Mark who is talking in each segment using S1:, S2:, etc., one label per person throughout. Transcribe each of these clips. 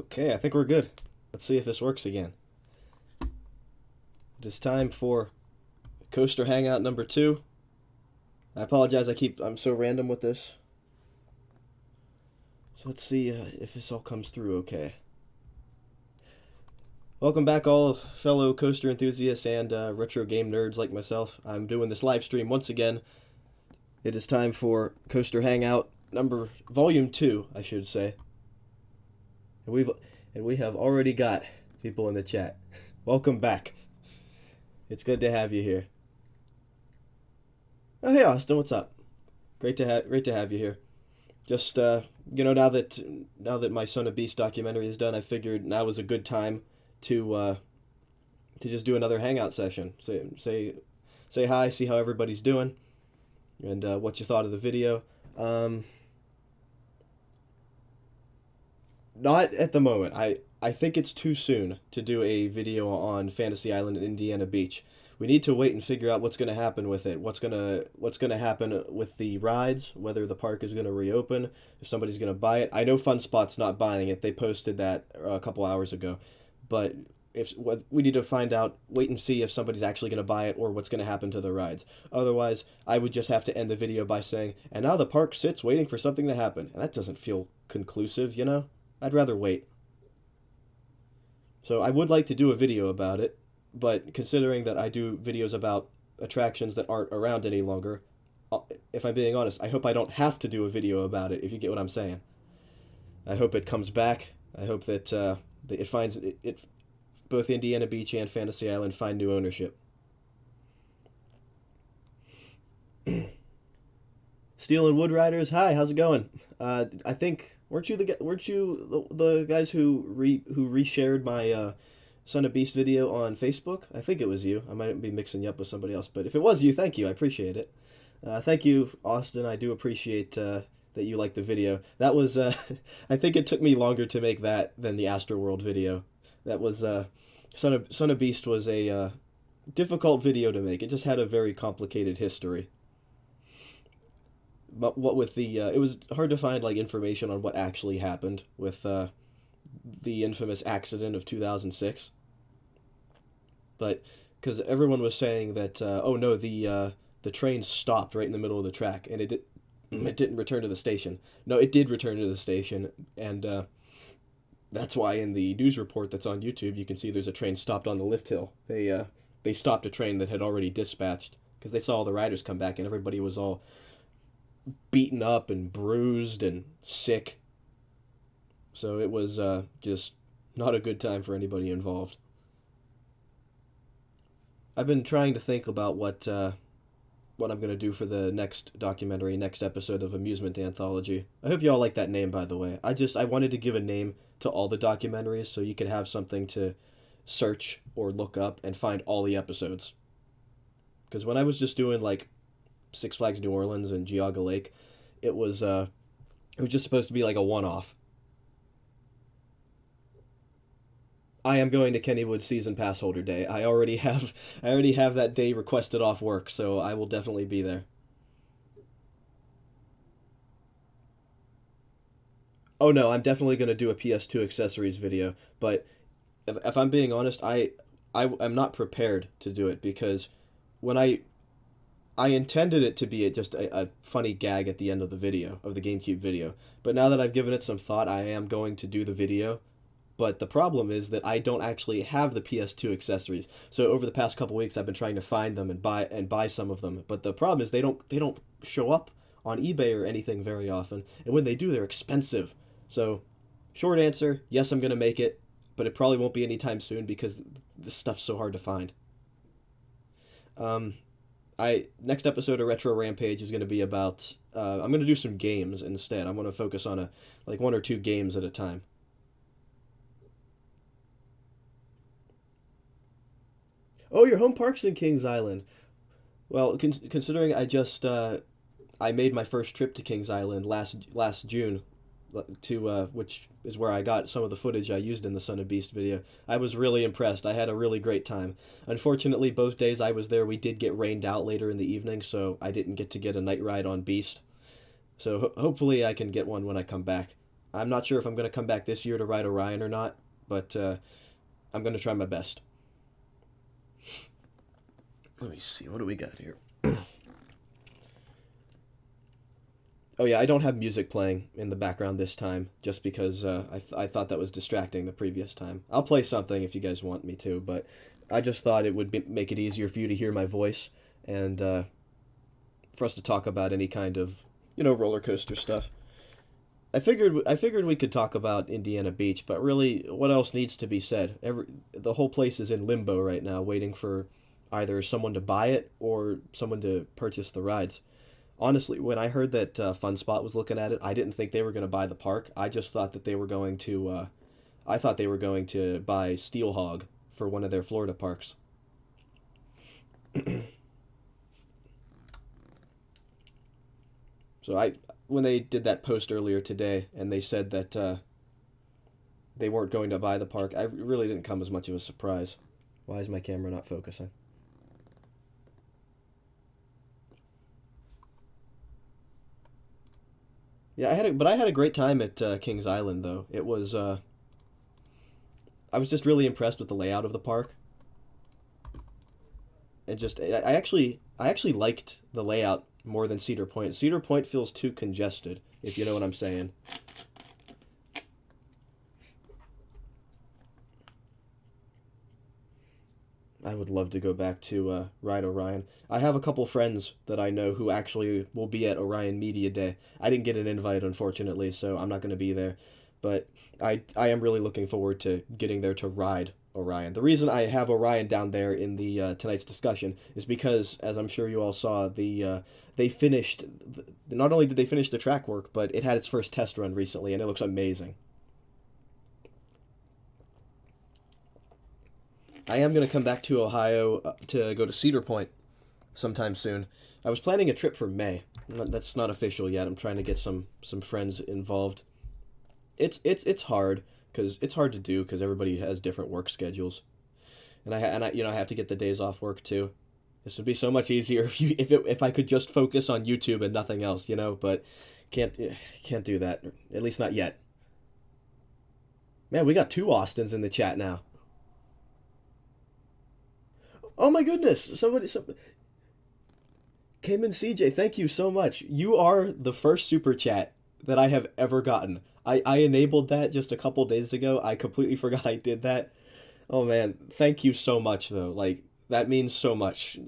S1: Okay, I think we're good. Let's see if this works again. It is time for Coaster Hangout number 2. I apologize, I'm so random with this. So let's see if this all comes through okay. Welcome back, all fellow coaster enthusiasts and retro game nerds like myself. I'm doing this live stream once again. It is time for Coaster Hangout Volume 2, I should say. And we have already got people in the chat. Welcome back. It's good to have you here. Oh, hey Austin, what's up? Great to have you here. Just now that my Son of Beast documentary is done, I figured now was a good time to just do another hangout session. Say hi, see how everybody's doing, and what you thought of the video. Not at the moment. I think it's too soon to do a video on Fantasy Island and Indiana Beach. We need to wait and figure out what's going to happen with it. What's going to happen with the rides, whether the park is going to reopen, if somebody's going to buy it. I know Fun Spot's not buying it. They posted that a couple hours ago. But we need to wait and see if somebody's actually going to buy it or what's going to happen to the rides. Otherwise, I would just have to end the video by saying, "And now the park sits waiting for something to happen." And that doesn't feel conclusive, you know? I'd rather wait. So I would like to do a video about it, but considering that I do videos about attractions that aren't around any longer, if I'm being honest, I hope I don't have to do a video about it, if you get what I'm saying. I hope it comes back. I hope that it finds it both Indiana Beach and Fantasy Island find new ownership. Steel and Wood Riders, hi, how's it going? I think weren't you the guys who reshared my Son of Beast video on Facebook? I think it was you. I might be mixing you up with somebody else, but if it was you, thank you. I appreciate it. Thank you, Austin. I do appreciate that you liked the video. That was I think it took me longer to make that than the Astroworld video. That was Son of Beast was a difficult video to make. It just had a very complicated history. But what with it was hard to find like information on what actually happened with the infamous accident of 2006. But because everyone was saying that oh no, the train stopped right in the middle of the track and it didn't return to the station. No, it did return to the station, and that's why in the news report that's on YouTube you can see there's a train stopped on the lift hill. They stopped a train that had already dispatched because they saw all the riders come back and everybody was all beaten up and bruised and sick. So it was just not a good time for anybody involved. I've been trying to think about what I'm going to do for the next episode of Amusement Anthology. I hope you all like that name, by the way. I wanted to give a name to all the documentaries so you could have something to search or look up and find all the episodes. Because when I was just doing like Six Flags New Orleans and Geauga Lake, it was just supposed to be like a one-off. I am going to Kennywood Season Pass Holder Day. I already have that day requested off work, so I will definitely be there. Oh no, I'm definitely going to do a PS2 accessories video, but if I'm being honest, I am not prepared to do it because when I intended it to be just a funny gag at the end of the video, of the GameCube video. But now that I've given it some thought, I am going to do the video. But the problem is that I don't actually have the PS2 accessories. So over the past couple weeks, I've been trying to find them and buy some of them. But the problem is they don't show up on eBay or anything very often. And when they do, they're expensive. So short answer, yes, I'm going to make it. But it probably won't be anytime soon because this stuff's so hard to find. Next episode of Retro Rampage is going to be about I'm going to do some games instead. I'm going to focus on like one or two games at a time. Oh, your home park's in Kings Island. Well, considering I made my first trip to Kings Island last June, to which is where I got some of the footage I used in the Son of Beast video. I was really impressed. I had a really great time. Unfortunately, both days I was there, we did get rained out later in the evening, so I didn't get to get a night ride on Beast. So hopefully I can get one when I come back. I'm not sure if I'm going to come back this year to ride Orion or not, but I'm going to try my best. Let me see. What do we got here? Oh yeah, I don't have music playing in the background this time, just because I thought that was distracting the previous time. I'll play something if you guys want me to, but I just thought it would make it easier for you to hear my voice and for us to talk about any kind of roller coaster stuff. I figured we could talk about Indiana Beach, but really, what else needs to be said? The whole place is in limbo right now, waiting for either someone to buy it or someone to purchase the rides. Honestly, when I heard that Fun Spot was looking at it, I didn't think they were going to buy the park. I just thought that they were going to. I thought they were going to buy Steelhog for one of their Florida parks. So when they did that post earlier today, and they said that they weren't going to buy the park, I really didn't come as much of a surprise. Why is my camera not focusing? Yeah, I had a great time at Kings Island though. It was I was just really impressed with the layout of the park, and just I actually liked the layout more than Cedar Point. Cedar Point feels too congested, if you know what I'm saying. I would love to go back to ride Orion. I have a couple friends that I know who actually will be at Orion Media Day. I didn't get an invite, unfortunately, so I'm not going to be there. But I am really looking forward to getting there to ride Orion. The reason I have Orion down there in the tonight's discussion is because, as I'm sure you all saw, they finished. Not only did they finish the track work, but it had its first test run recently, and it looks amazing. I am going to come back to Ohio to go to Cedar Point sometime soon. I was planning a trip for May. That's not official yet. I'm trying to get some friends involved. It's hard because it's hard to do because everybody has different work schedules, and I have to get the days off work too. This would be so much easier if I could just focus on YouTube and nothing else, But can't can't do that. At least not yet. Man, we got two Austins in the chat now. Oh my goodness! Somebody, Cayman CJ, thank you so much. You are the first super chat that I have ever gotten. I enabled that just a couple days ago. I completely forgot I did that. Oh man, thank you so much though. Like that means so much.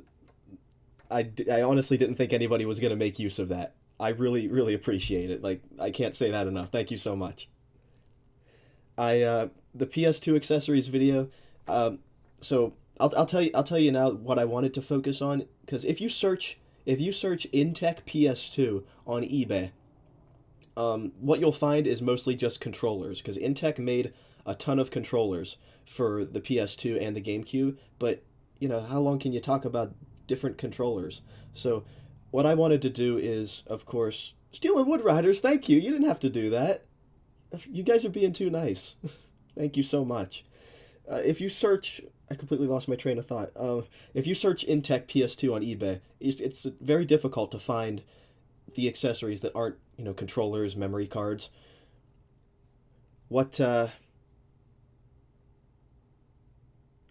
S1: I honestly didn't think anybody was gonna make use of that. I really really appreciate it. Like I can't say that enough. Thank you so much. The PS2 accessories video. So I'll tell you now what I wanted to focus on because if you search Intech PS2 on eBay, what you'll find is mostly just controllers because Intech made a ton of controllers for the PS2 and the GameCube, but how long can you talk about different controllers? So what I wanted to do is, of course, Steel and Wood Riders, thank you. You didn't have to do that. You guys are being too nice. Thank you so much. If you search, I completely lost my train of thought. If you search Intech PS2 on eBay, it's very difficult to find the accessories that aren't, controllers, memory cards. What,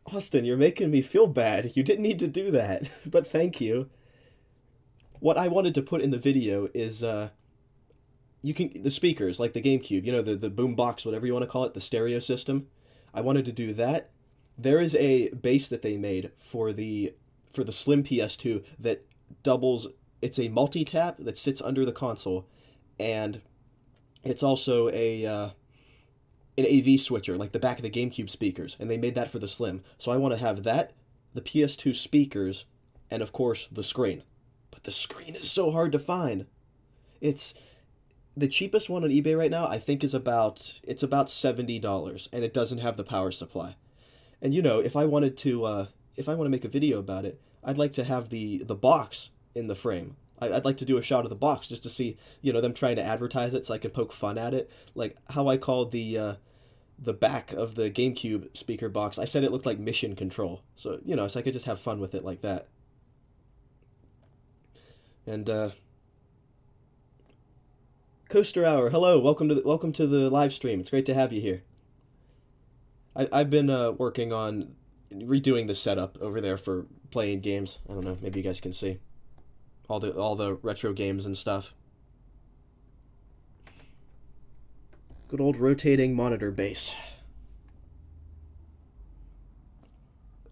S1: Austin, you're making me feel bad. You didn't need to do that, but thank you. What I wanted to put in the video is, the speakers, like the GameCube, the boom box, whatever you want to call it, the stereo system. I wanted to do that. There is a base that they made for the slim PS2 that doubles. It's a multi-tap that sits under the console, and it's also an AV switcher like the back of the GameCube speakers, and they made that for the slim. So I want to have that, the PS2 speakers, and of course the screen. But the screen is so hard to find. It's the cheapest one on eBay right now. I think it's about $70, and it doesn't have the power supply. And if I want to make a video about it, I'd like to have the box in the frame. I'd like to do a shot of the box just to see, them trying to advertise it so I can poke fun at it. Like how I called the back of the GameCube speaker box. I said it looked like Mission Control. So, so I could just have fun with it like that. And Coaster Hour, hello, welcome to the live stream. It's great to have you here. I've been working on redoing the setup over there for playing games. I don't know, maybe you guys can see all the retro games and stuff. Good old rotating monitor base.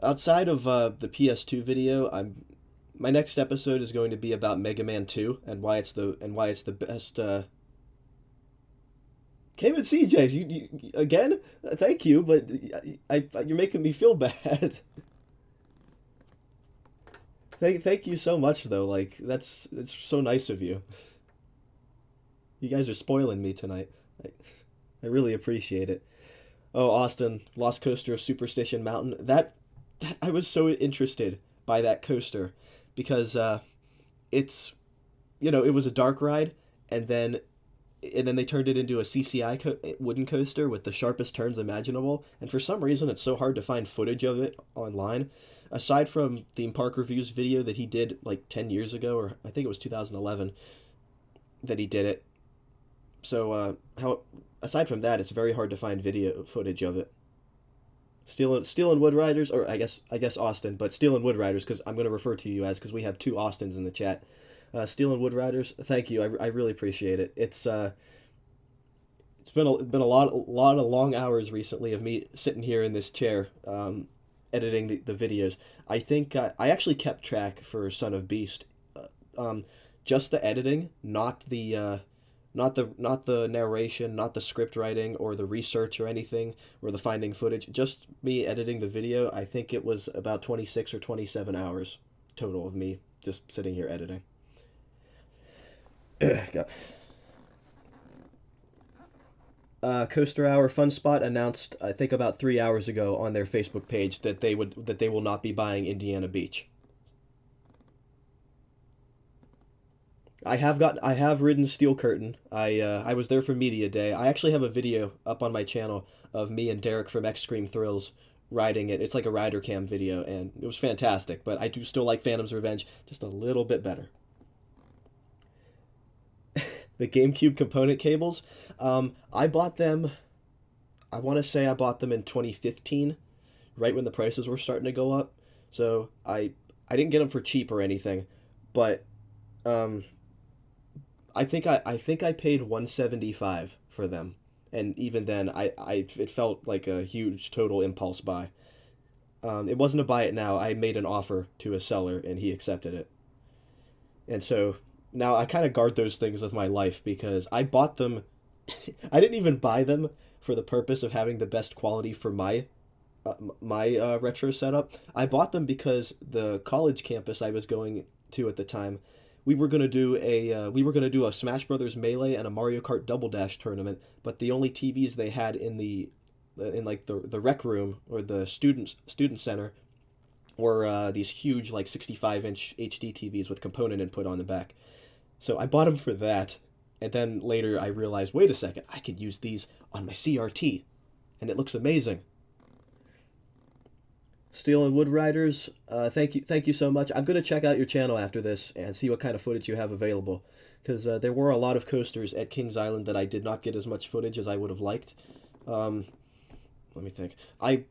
S1: Outside of the PS2 video, my next episode is going to be about Mega Man 2 and why it's the best. Came and CJ's, you again? Thank you, but you're making me feel bad. Thank you so much though. Like it's so nice of you. You guys are spoiling me tonight. I, I really appreciate it. Oh, Austin, Lost Coaster of Superstition Mountain. That I was so interested by that coaster because it's it was a dark ride, and then they turned it into a CCI wooden coaster with the sharpest turns imaginable. And for some reason, it's so hard to find footage of it online. Aside from Theme Park Reviews video that he did like 10 years ago, or I think it was 2011 that he did it. So how aside from that, it's very hard to find video footage of it. Steel and Wood Riders, or I guess Austin, but Steel and Wood Riders, because I'm going to refer to you as, because we have two Austins in the chat. Steel and Wood Riders, thank you. I really appreciate it. It's been a lot of long hours recently of me sitting here in this chair, editing the videos. I think I actually kept track for Son of Beast, just the editing, not the narration, not the script writing or the research or anything or the finding footage. Just me editing the video. I think it was about 26 or 27 hours total of me just sitting here editing. God. Coaster Hour Fun Spot announced, I think about 3 hours ago on their Facebook page that they will not be buying Indiana Beach. I have ridden Steel Curtain. I was there for Media Day. I actually have a video up on my channel of me and Derek from X Scream Thrills riding it. It's like a rider cam video, and it was fantastic. But I do still like Phantom's Revenge just a little bit better. The GameCube component cables, I bought them. I want to say I bought them in 2015, right when the prices were starting to go up. So I didn't get them for cheap or anything, but I think I paid 175 for them, and even then, it felt like a huge total impulse buy. It wasn't a buy it now. I made an offer to a seller, and he accepted it, and so now I kind of guard those things with my life because I bought them. I didn't even buy them for the purpose of having the best quality for my retro setup. I bought them because the college campus I was going to at the time, we were gonna do a Smash Brothers Melee and a Mario Kart Double Dash tournament, but the only TVs they had in like the rec room or the student center were these huge like 65-inch HD TVs with component input on the back. So I bought them for that, and then later I realized, wait a second, I could use these on my CRT, and it looks amazing. Steel and Wood Riders, thank you so much. I'm gonna check out your channel after this and see what kind of footage you have available, because there were a lot of coasters at Kings Island that I did not get as much footage as I would have liked. Let me think. I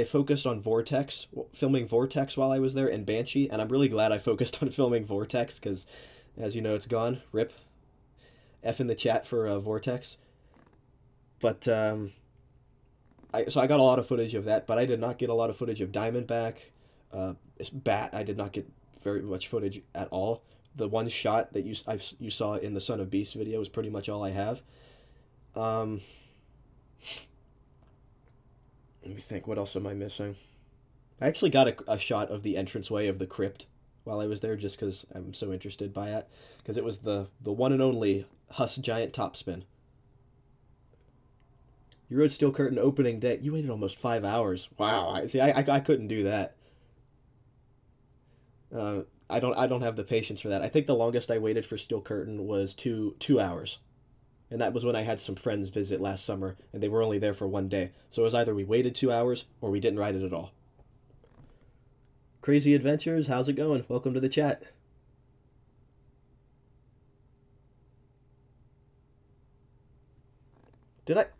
S1: focused on Vortex, filming Vortex while I was there, and Banshee, and I'm really glad I focused on filming Vortex because, as you know, it's gone. RIP. F in the chat for Vortex. But so I got a lot of footage of that, but I did not get a lot of footage of Diamondback. Bat, I did not get very much footage at all. The one shot that you saw in the Son of Beast video is pretty much all I have. Let me think, what else am I missing? I actually got a shot of the entranceway of the crypt while I was there just because I'm so interested by it. Because it was the one and only Huss Giant Topspin. You rode Steel Curtain opening day. You waited almost 5 hours. Wow. I couldn't do that. I don't have the patience for that. I think the longest I waited for Steel Curtain was two hours. And that was when I had some friends visit last summer, and they were only there for one day. So it was either we waited 2 hours, or we didn't ride it at all. Crazy Adventures, how's it going? Welcome to the chat.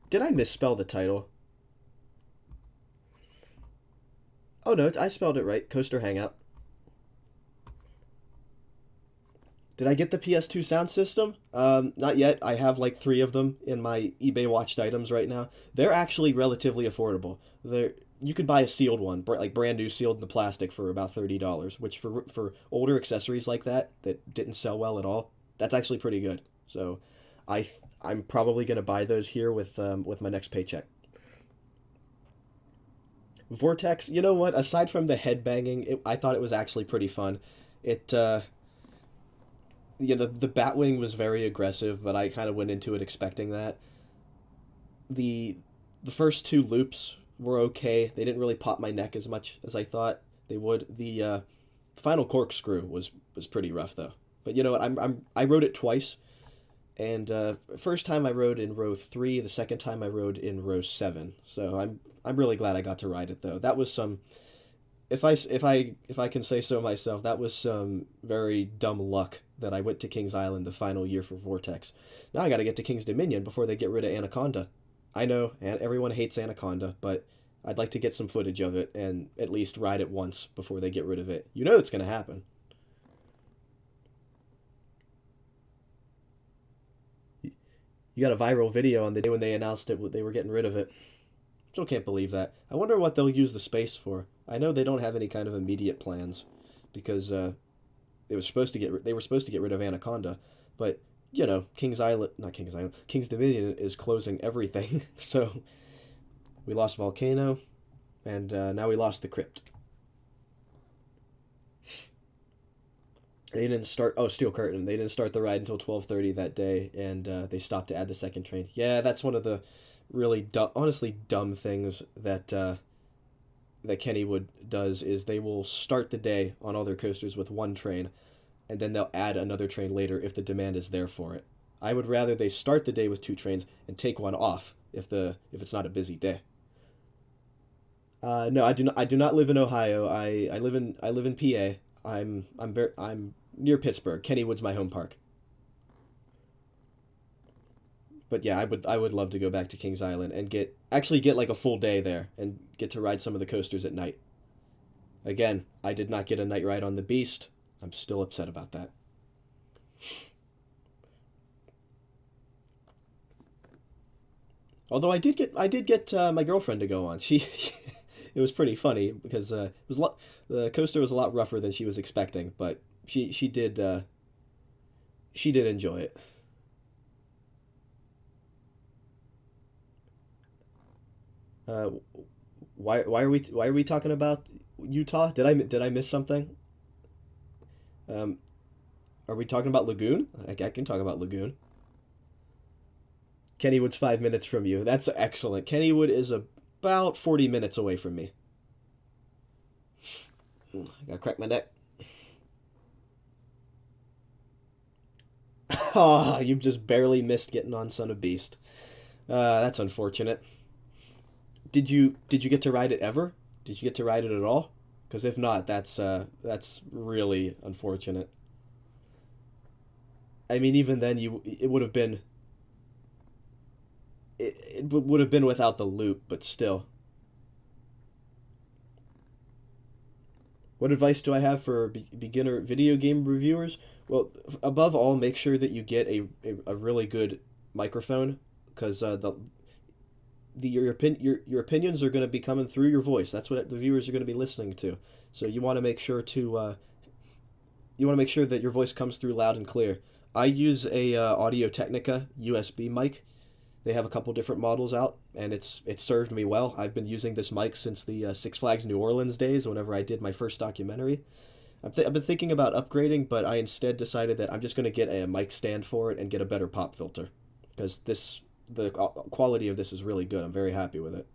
S1: Did I misspell the title? Oh no, I spelled it right. Coaster Hangout. Did I get the PS2 sound system? Not yet. I have like three of them in my eBay watched items right now. They're actually relatively affordable. They're You could buy a sealed one, like brand new sealed in the plastic for about $30, which for older accessories like that didn't sell well at all, that's actually pretty good. So, I'm probably gonna buy those here with my next paycheck. Vortex, you know what? Aside from the headbanging, I thought it was actually pretty fun. It the Batwing was very aggressive, but I kind of went into it expecting that. The the first two loops were okay. They didn't really pop my neck as much as I thought they would. The final corkscrew was pretty rough though. But you know what? I rode it twice, and first time I rode in row 3, the second time I rode in row 7. So I'm really glad I got to ride it though. That was some, if I can say so myself, that was some very dumb luck that I went to Kings Island the final year for Vortex. Now I got to get to King's Dominion before they get rid of Anaconda. I know, and everyone hates Anaconda, but I'd like to get some footage of it and at least ride it once before they get rid of it. You know it's going to happen. You got a viral video on the day when they announced it, they were getting rid of it. Still can't believe that. I wonder what they'll use the space for. I know they don't have any kind of immediate plans because they were supposed to get rid of Anaconda, but you know, Kings Island, not Kings Island, Kings Dominion is closing everything. So we lost Volcano, and now we lost the Crypt. They didn't start. Oh, Steel Curtain. They didn't start the ride until 12:30 that day, and they stopped to add the second train. Yeah, that's one of the really honestly dumb things that Kennywood does is they will start the day on all their coasters with one train, and then they'll add another train later if the demand is there for it. I would rather they start the day with two trains and take one off if it's not a busy day. No, I do not. I do not live in Ohio. I live in PA. I'm near Pittsburgh. Kennywood's my home park. But yeah, I would love to go back to Kings Island and get like a full day there and get to ride some of the coasters at night. Again, I did not get a night ride on the Beast. I'm still upset about that. Although I did get my girlfriend to go on. She it was pretty funny because the coaster was a lot rougher than she was expecting, but she did enjoy it. Uh, why are we talking about Utah? Did I miss something? Um, are we talking about Lagoon? I can talk about Lagoon. Kennywood's 5 minutes from you. That's excellent. Kennywood is about 40 minutes away from me. I gotta crack my neck. Oh, you just barely missed getting on Son of Beast. That's unfortunate. Did you get to ride it ever? Did you get to ride it at all? Because if not, that's really unfortunate. I mean, even then, it would have been without the loop, but still. What advice do I have for beginner video game reviewers? Well, above all, make sure that you get a really good microphone, because your opinions are going to be coming through your voice. That's what the viewers are going to be listening to. So you want to make sure that your voice comes through loud and clear. I use a Audio Technica USB mic. They have a couple different models out, and it's served me well. I've been using this mic since the Six Flags New Orleans days, whenever I did my first documentary. I've been thinking about upgrading, but I instead decided that I'm just going to get a mic stand for it and get a better pop filter, because the quality of this is really good. I'm very happy with it.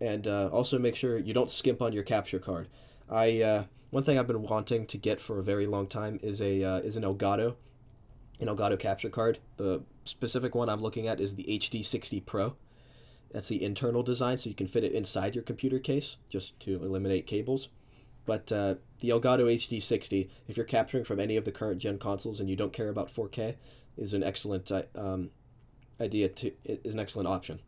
S1: And also make sure you don't skimp on your capture card. One thing I've been wanting to get for a very long time is an Elgato capture card. The specific one I'm looking at is the HD60 Pro. That's the internal design, so you can fit it inside your computer case, just to eliminate cables. But the Elgato HD60, if you're capturing from any of the current gen consoles and you don't care about 4K, is an excellent idea to is an excellent option.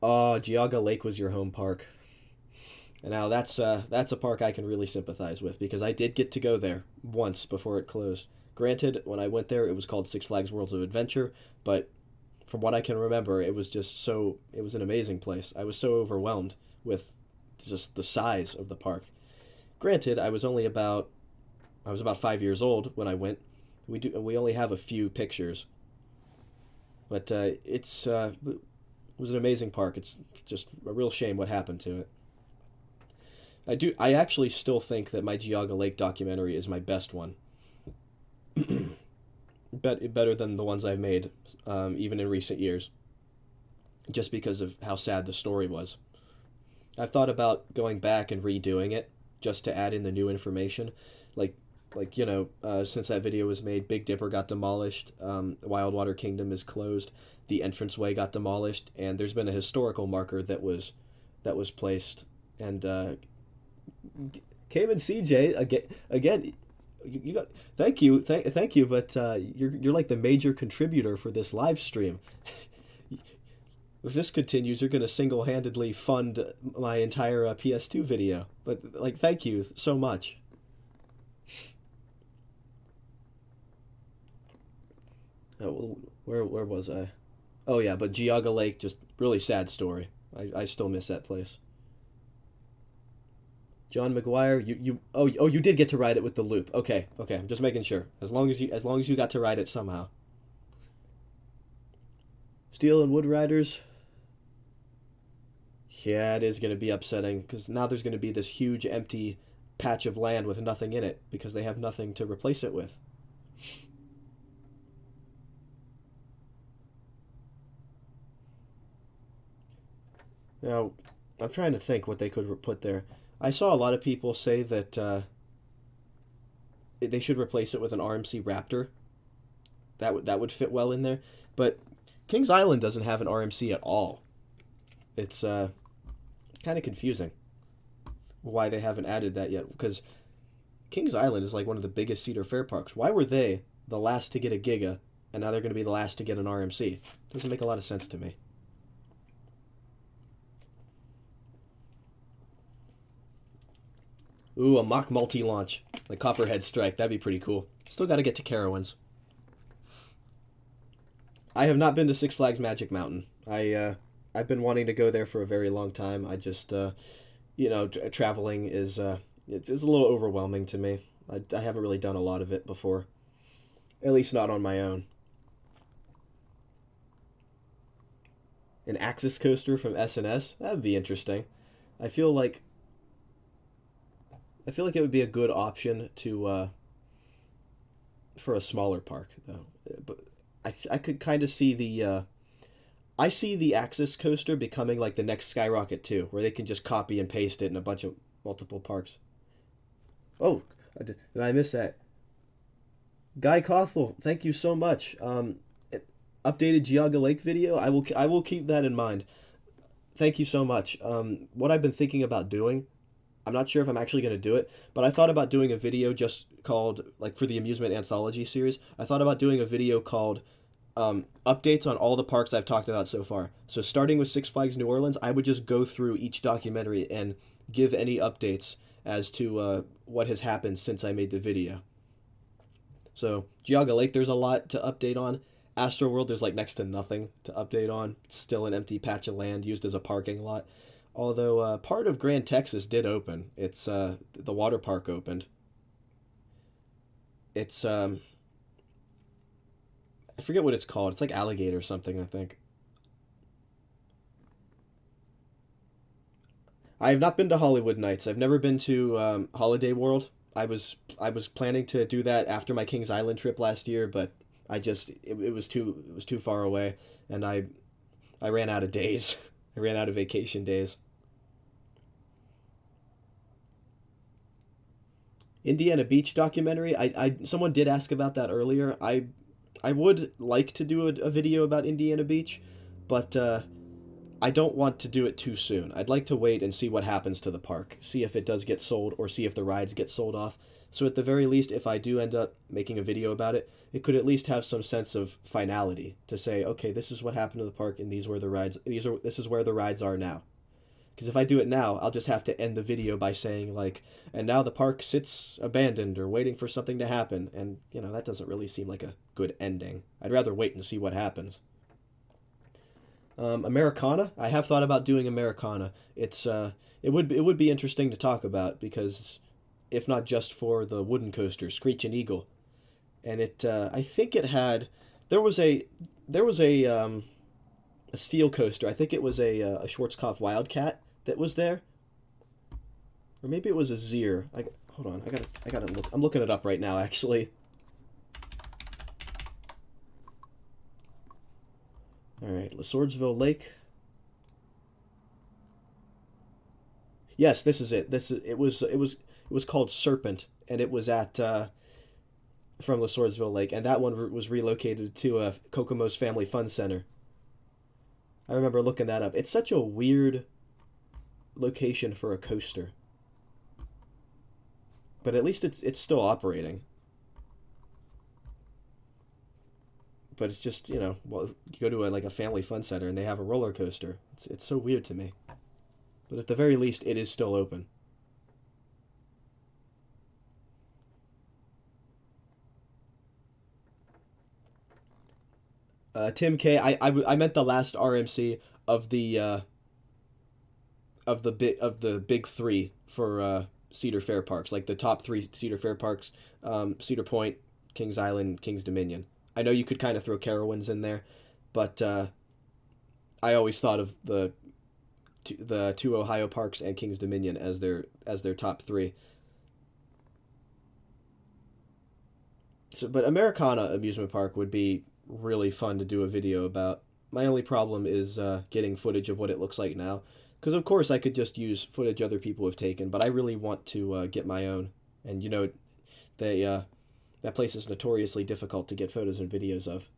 S1: Oh, Geauga Lake was your home park. And now that's a park I can really sympathize with because I did get to go there once before it closed. Granted, when I went there, it was called Six Flags Worlds of Adventure, but from what I can remember, it was just so it was an amazing place. I was so overwhelmed with just the size of the park. Granted, I was about 5 years old when I went. We only have a few pictures, but it was an amazing park. It's just a real shame what happened to it. I actually still think that my Geauga Lake documentary is my best one. Better than the ones I've made, even in recent years, just because of how sad the story was. I've thought about going back and redoing it just to add in the new information, like since that video was made, Big Dipper got demolished, Wildwater Kingdom is closed, the entranceway got demolished, and there's been a historical marker that was placed, and Cayman CJ again. You got thank you, but you're like the major contributor for this live stream. If this continues, you're gonna single-handedly fund my entire PS2 video. But like, thank you so much. Oh, where was I? Oh yeah, but Geauga Lake, just really sad story. I still miss that place. John McGuire, you did get to ride it with the loop. Okay, okay, I'm just making sure. As long as you got to ride it somehow. Steel and Wood Riders. Yeah, it is going to be upsetting because now there's going to be this huge empty patch of land with nothing in it because they have nothing to replace it with. Now, I'm trying to think what they could put there. I saw a lot of people say that they should replace it with an RMC Raptor. That would fit well in there. But Kings Island doesn't have an RMC at all. It's kind of confusing why they haven't added that yet. Because Kings Island is like one of the biggest Cedar Fair parks. Why were they the last to get a Giga, and now they're going to be the last to get an RMC? Doesn't make a lot of sense to me. Ooh, a mock multi-launch. Like Copperhead Strike. That'd be pretty cool. Still got to get to Carowinds. I have not been to Six Flags Magic Mountain. I've been wanting to go there for a very long time. I just traveling is it's a little overwhelming to me. I haven't really done a lot of it before. At least not on my own. An Axis coaster from S&S? That'd be interesting. I feel like it would be a good option to for a smaller park though. But I could kind of see I see the Axis coaster becoming like the next Skyrocket 2, where they can just copy and paste it in a bunch of multiple parks. Oh, did I miss that? Guy Cothel, thank you so much. Updated Geauga Lake video. I will keep that in mind. Thank you so much. What I've been thinking about doing, I'm not sure if I'm actually going to do it, but I thought about doing a video just called, like for the Amusement Anthology series, I thought about doing a video called updates on all the parks I've talked about so far. So starting with Six Flags New Orleans, I would just go through each documentary and give any updates as to what has happened since I made the video. So Geauga Lake, there's a lot to update on. Astroworld, there's like next to nothing to update on. It's still an empty patch of land used as a parking lot. Although part of Grand Texas did open. It's the water park opened. It's I forget what it's called. It's like Alligator or something, I think. I have not been to Hollywood Nights. I've never been to Holiday World. I was planning to do that after my Kings Island trip last year, but it was too far away, and I ran out of days. I ran out of vacation days. Indiana Beach documentary. I someone did ask about that earlier. I would like to do a video about Indiana Beach, but I don't want to do it too soon. I'd like to wait and see what happens to the park, see if it does get sold or see if the rides get sold off. So at the very least, if I do end up making a video about it, it could at least have some sense of finality to say, okay, this is what happened to the park and these were the rides. This is where the rides are now. Because if I do it now, I'll just have to end the video by saying like, and now the park sits abandoned or waiting for something to happen, and that doesn't really seem like a good ending. I'd rather wait and see what happens. Americana. I have thought about doing Americana. It would be interesting to talk about because, if not just for the wooden coaster, Screeching Eagle, and I think it had there was a steel coaster. I think it was a Schwarzkopf Wildcat that was there, or maybe it was a Zier. Hold on. I gotta look. I'm looking it up right now. Actually. All right, Swordsville Lake. Yes, this is it. It was called Serpent, and it was at from Swordsville Lake, and that one was relocated to Kokomo's Family Fun Center. I remember looking that up. It's such a weird location for a coaster, but at least it's still operating. But it's just well, you go to a family fun center and they have a roller coaster. It's so weird to me. But at the very least, it is still open. Tim K, I meant the last RMC of the big three for Cedar Fair parks, like the top three Cedar Fair parks: Cedar Point, Kings Island, Kings Dominion. I know you could kind of throw Carowinds in there, but I always thought of the two Ohio parks and Kings Dominion as their top three. So, but Americana Amusement Park would be really fun to do a video about. My only problem is getting footage of what it looks like now, because of course I could just use footage other people have taken, but I really want to get my own. And they that place is notoriously difficult to get photos and videos of.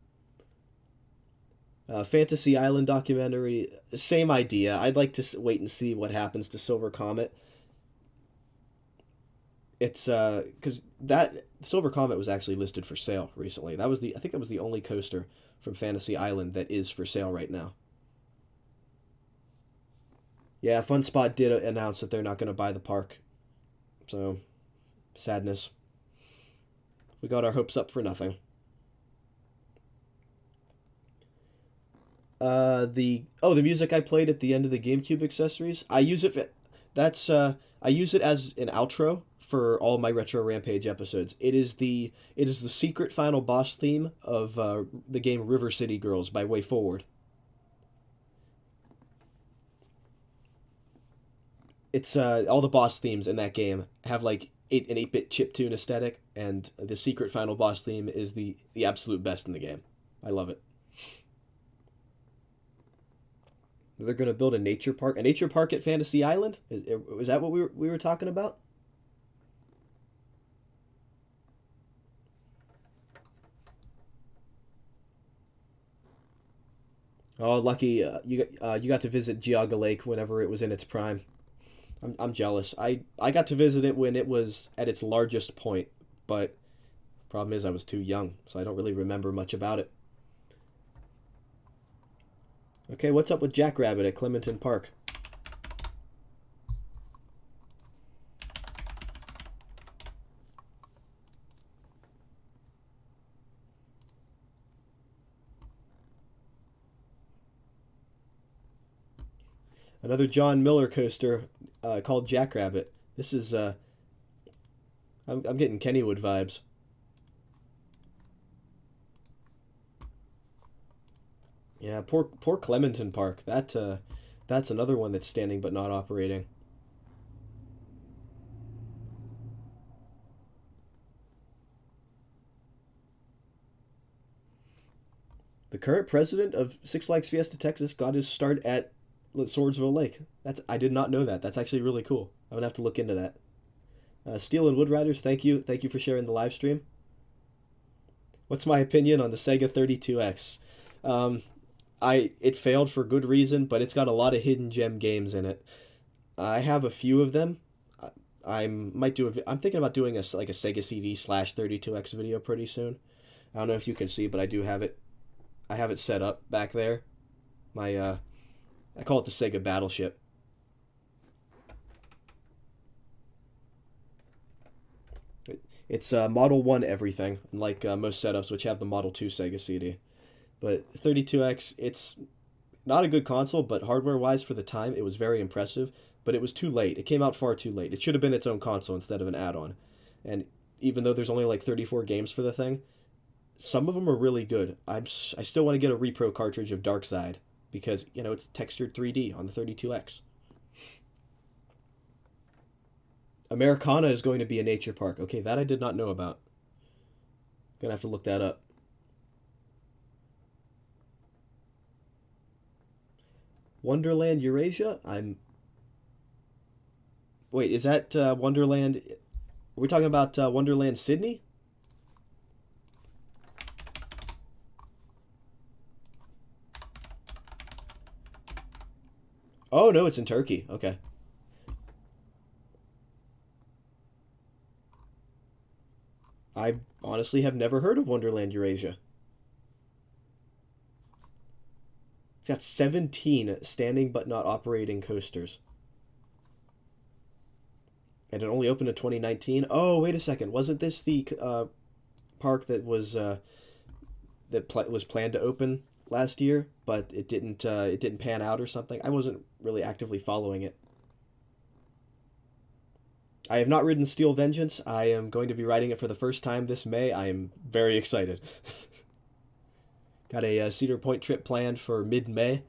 S1: Fantasy Island documentary, same idea. I'd like to wait and see what happens to Silver Comet. It's because that Silver Comet was actually listed for sale recently. I think that was the only coaster from Fantasy Island that is for sale right now. Yeah, Fun Spot did announce that they're not going to buy the park. So, sadness. We got our hopes up for nothing. The music I played at the end of the GameCube accessories. I use it. I use it as an outro for all my Retro Rampage episodes. It is the secret final boss theme of the game River City Girls by Way Forward. It's all the boss themes in that game have like an 8-bit chiptune aesthetic, and the secret final boss theme is the absolute best in the game. I love it. They're going to build a nature park at Fantasy Island. Is that what we were talking about? Oh, lucky you got to visit Geauga Lake whenever it was in its prime. I'm jealous. I got to visit it when it was at its largest point, but problem is I was too young, so I don't really remember much about it. Okay, what's up with Jackrabbit at Clementon Park? Another John Miller coaster called Jackrabbit. This is I'm getting Kennywood vibes. Yeah, poor Clementon Park. That's another one that's standing but not operating. The current president of Six Flags Fiesta Texas got his start at Swordsville Lake. I did not know that. That's actually really cool. I'm gonna have to look into that. Steel and Wood Riders, thank you for sharing the live stream. What's my opinion on the Sega 32X? It failed for good reason, but it's got a lot of hidden gem games in it. I have a few of them. I'm thinking about doing like a Sega CD slash 32X video pretty soon. I don't know if you can see, but I do have it. I have it set up back there. My I call it the Sega Battleship. It's Model 1 everything, unlike most setups which have the Model 2 Sega CD. But 32X, it's not a good console, but hardware-wise for the time, it was very impressive. But it was too late. It came out far too late. It should have been its own console instead of an add-on. And even though there's only like 34 games for the thing, some of them are really good. I still want to get a repro cartridge of Dark Side because, it's textured 3D on the 32X. Americana is going to be a nature park. Okay, that I did not know about. Gonna have to look that up. Wonderland Eurasia? Wait, is that Wonderland? Are we talking about Wonderland Sydney? Oh, no, it's in Turkey. Okay. I honestly have never heard of Wonderland Eurasia. It's got 17 standing but not operating coasters. And it only opened in 2019. Oh, wait a second. Wasn't this the park that was planned to open last year, but it didn't pan out or something? I wasn't really actively following it. I have not ridden Steel Vengeance. I am going to be riding it for the first time this May. I am very excited. Got a Cedar Point trip planned for mid-May.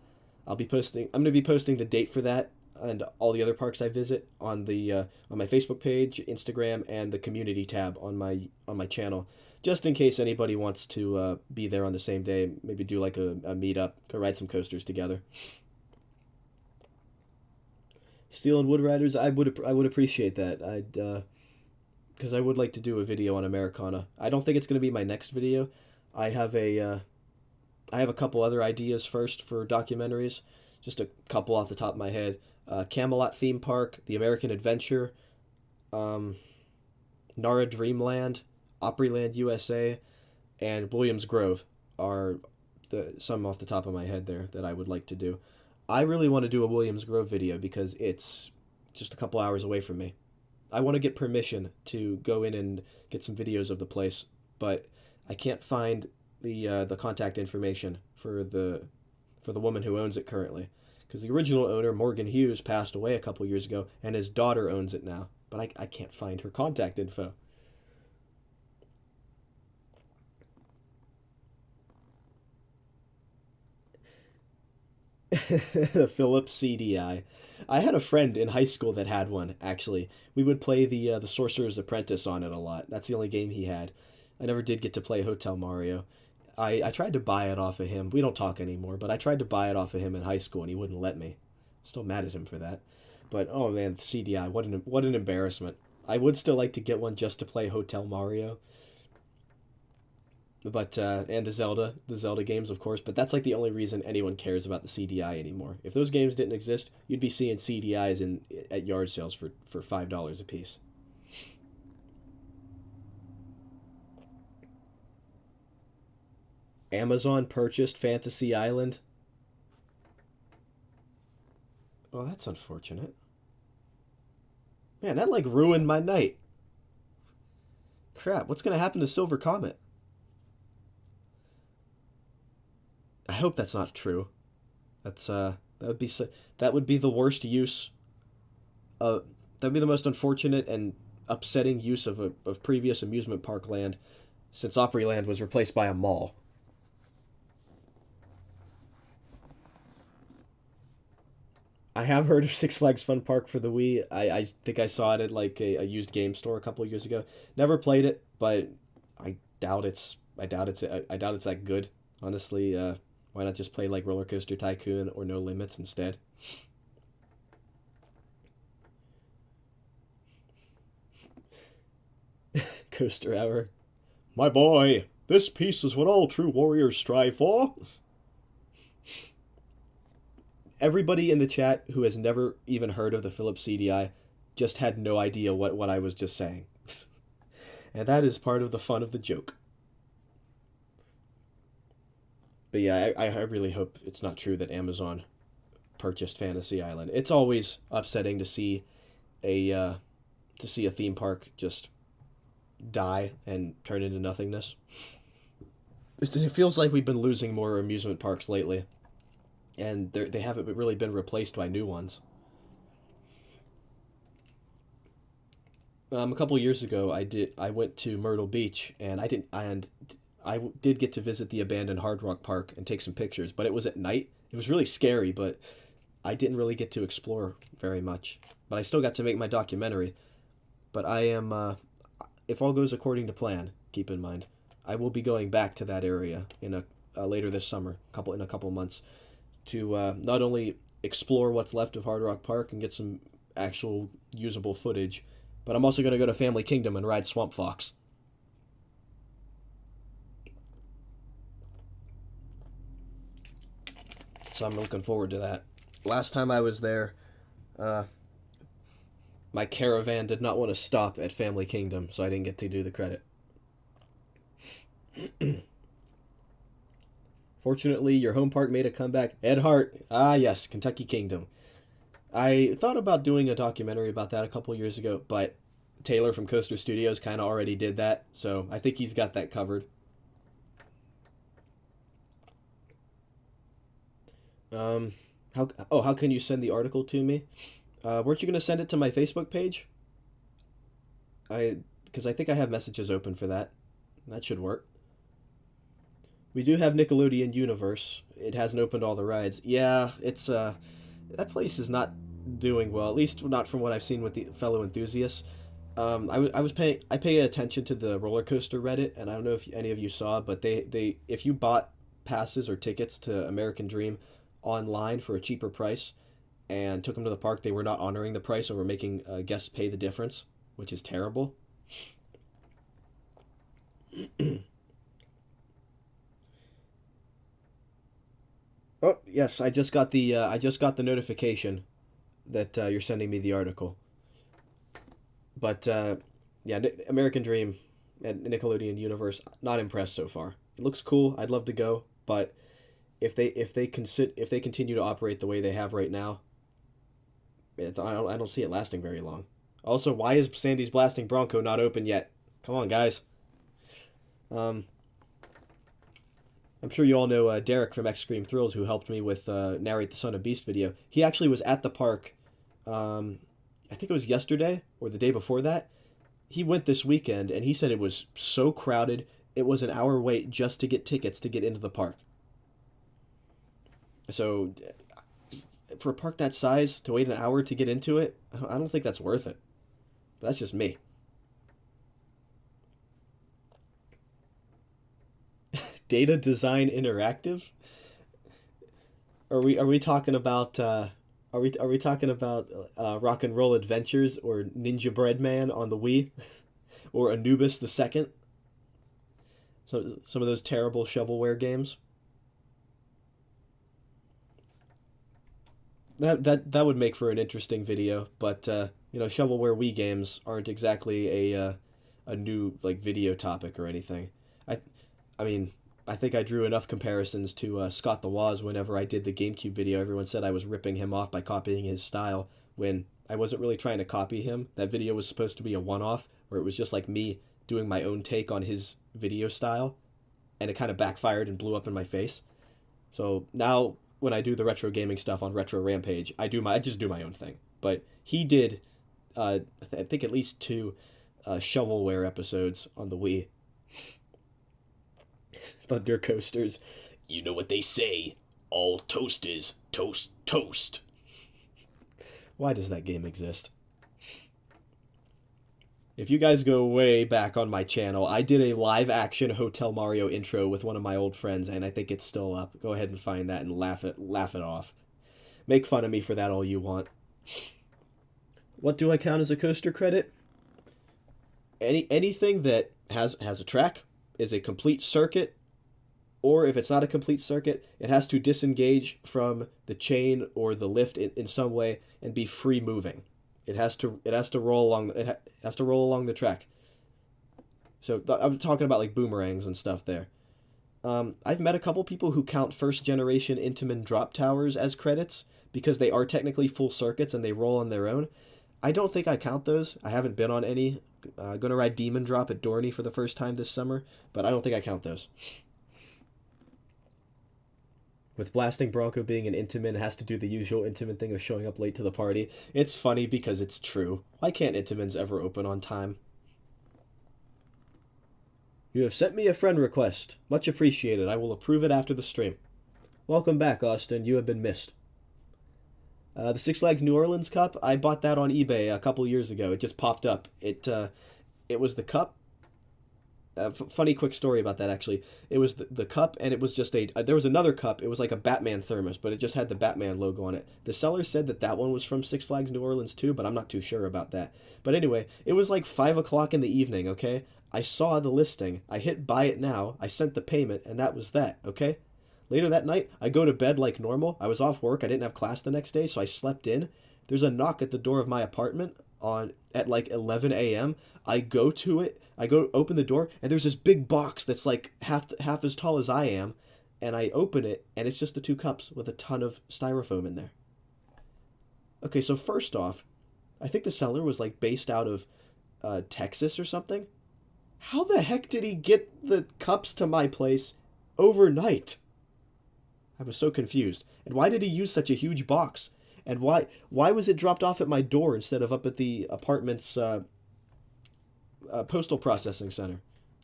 S1: I'm going to be posting the date for that and all the other parks I visit on my Facebook page, Instagram, and the community tab on my channel, just in case anybody wants to be there on the same day. Maybe do like a meetup, go ride some coasters together. Steel and Wood Riders, I would appreciate that. Because I would like to do a video on Americana. I don't think it's going to be my next video. I have a couple other ideas first for documentaries, just a couple off the top of my head. Camelot Theme Park, The American Adventure, Nara Dreamland, Opryland USA, and Williams Grove are some off the top of my head there that I would like to do. I really want to do a Williams Grove video because it's just a couple hours away from me. I want to get permission to go in and get some videos of the place, but I can't find the contact information for the woman who owns it currently, because the original owner, Morgan Hughes, passed away a couple years ago, and his daughter owns it now. But I can't find her contact info. The Philips CDI. I had a friend in high school that had one. Actually, we would play the Sorcerer's Apprentice on it a lot. That's the only game he had. I never did get to play Hotel Mario. I tried to buy it off of him. We don't talk anymore, but I tried to buy it off of him in high school, and he wouldn't let me. Still mad at him for that. But oh man, CDI, what an embarrassment. I would still like to get one just to play Hotel Mario. But and the Zelda games, of course. But that's like the only reason anyone cares about the CDI anymore. If those games didn't exist, you'd be seeing CDIs at yard sales for $5 a piece. Amazon purchased Fantasy Island. Well, that's unfortunate. Man, that like ruined my night. Crap, what's gonna happen to Silver Comet? I hope that's not true. That would be the worst use. That would be the most unfortunate and upsetting use of previous amusement park land since Opryland was replaced by a mall. I have heard of Six Flags Fun Park for the Wii. I think I saw it at like a used game store a couple of years ago. Never played it, but I doubt it's that good. Honestly, why not just play like Roller Coaster Tycoon or No Limits instead? Coaster Hour. My boy, this peace is what all true warriors strive for. everybody in the chat who has never even heard of the Philips CDI just had no idea what I was just saying. And that is part of the fun of the joke. But yeah, I really hope it's not true that Amazon purchased Fantasy Island. It's always upsetting to see a theme park just die and turn into nothingness. It feels like we've been losing more amusement parks lately, and they haven't really been replaced by new ones. A couple years ago, I went to Myrtle Beach, and I did get to visit the abandoned Hard Rock Park and take some pictures, but it was at night. It was really scary, but I didn't really get to explore very much. But I still got to make my documentary. But I am, if all goes according to plan, keep in mind, I will be going back to that area in later this summer, in a couple months, to not only explore what's left of Hard Rock Park and get some actual usable footage, but I'm also going to go to Family Kingdom and ride Swamp Fox. So I'm looking forward to that. Last time I was there, my caravan did not want to stop at Family Kingdom, so I didn't get to do the credit. Fortunately, your home park made a comeback. Ed Hart. Ah, yes, Kentucky Kingdom. I thought about doing a documentary about that a couple years ago, but Taylor from Coaster Studios kind of already did that, so I think he's got that covered. How can you send the article to me? Weren't you gonna send it to my Facebook page? Because I think I have messages open for that. That should work. We do have Nickelodeon Universe. It hasn't opened all the rides. Yeah, it's that place is not doing well. At least not from what I've seen with the fellow enthusiasts. I pay attention to the roller coaster Reddit, and I don't know if any of you saw, but they if you bought passes or tickets to American Dream online for a cheaper price and took them to the park, they were not honoring the price or were making guests pay the difference, which is terrible. Oh yes, I just got the notification that you're sending me the article. But yeah, American Dream and Nickelodeon Universe, not impressed so far. It looks cool. I'd love to go, but if they continue to operate the way they have right now, I don't see it lasting very long. Also, why is Sandy's Blasting Bronco not open yet? Come on, guys. I'm sure you all know Derek from Extreme Thrills, who helped me with narrate the Son of Beast video. He actually was at the park. I think it was yesterday or the day before that. He went this weekend, and he said it was so crowded. It was an hour wait just to get tickets to get into the park. So, for a park that size, to wait an hour to get into it, I don't think that's worth it. But that's just me. Data Design Interactive? Are we talking about are we talking about Rock and Roll Adventures or Ninja Breadman on the Wii, or Anubis the Second? So some of those terrible shovelware games. That would make for an interesting video, but shovelware Wii games aren't exactly a new like video topic or anything. I mean, I think I drew enough comparisons to Scott the Woz whenever I did the GameCube video. Everyone said I was ripping him off by copying his style when I wasn't really trying to copy him. That video was supposed to be a one-off where it was just like me doing my own take on his video style, and it kind of backfired and blew up in my face. So now when I do the retro gaming stuff on Retro Rampage, I just do my own thing. But he did, I think at least 2 shovelware episodes on the Wii. Thunder Coasters. You know what they say, all toast is toast toast. Why does that game exist? If you guys go way back on my channel, I did a live action Hotel Mario intro with one of my old friends, and I think it's still up. Go ahead and find that and laugh it off. Make fun of me for that all you want. What do I count as a coaster credit? Anything that has a track, is a complete circuit, or if it's not a complete circuit, it has to disengage from the chain or the lift in some way and be free moving. It has to roll along has to roll along the track. So I'm talking about like boomerangs and stuff there. I've met a couple people who count first generation Intamin drop towers as credits because they are technically full circuits and they roll on their own. I don't think I count those. I haven't been on any. Gonna ride Demon Drop at Dorney for the first time this summer, but I don't think I count those. With Blasting Bronco being an Intamin, it has to do the usual Intamin thing of showing up late to the party. It's funny because it's true. Why can't Intamins ever open on time? You have sent me a friend request. Much appreciated. I will approve it after the stream. Welcome back, Austin. You have been missed. The Six Flags New Orleans Cup, I bought that on eBay a couple years ago. It just popped up. It was the cup. Funny quick story about that, actually. It was the cup, and it was just there was another cup. It was like a Batman thermos, but it just had the Batman logo on it. The seller said that one was from Six Flags New Orleans too, but I'm not too sure about that. But anyway, it was like 5 o'clock in the evening, okay? I saw the listing. I hit buy it now. I sent the payment, and that was that, okay? Later that night, I go to bed like normal. I was off work. I didn't have class the next day, so I slept in. There's a knock at the door of my apartment at like 11 a.m. I go to it. I go open the door, and there's this big box that's like half as tall as I am, and I open it, and it's just the 2 cups with a ton of styrofoam in there. Okay, so first off, I think the seller was like based out of Texas or something. How the heck did he get the cups to my place overnight? I was so confused. And why did he use such a huge box? And why was it dropped off at my door instead of up at the apartment's postal processing center?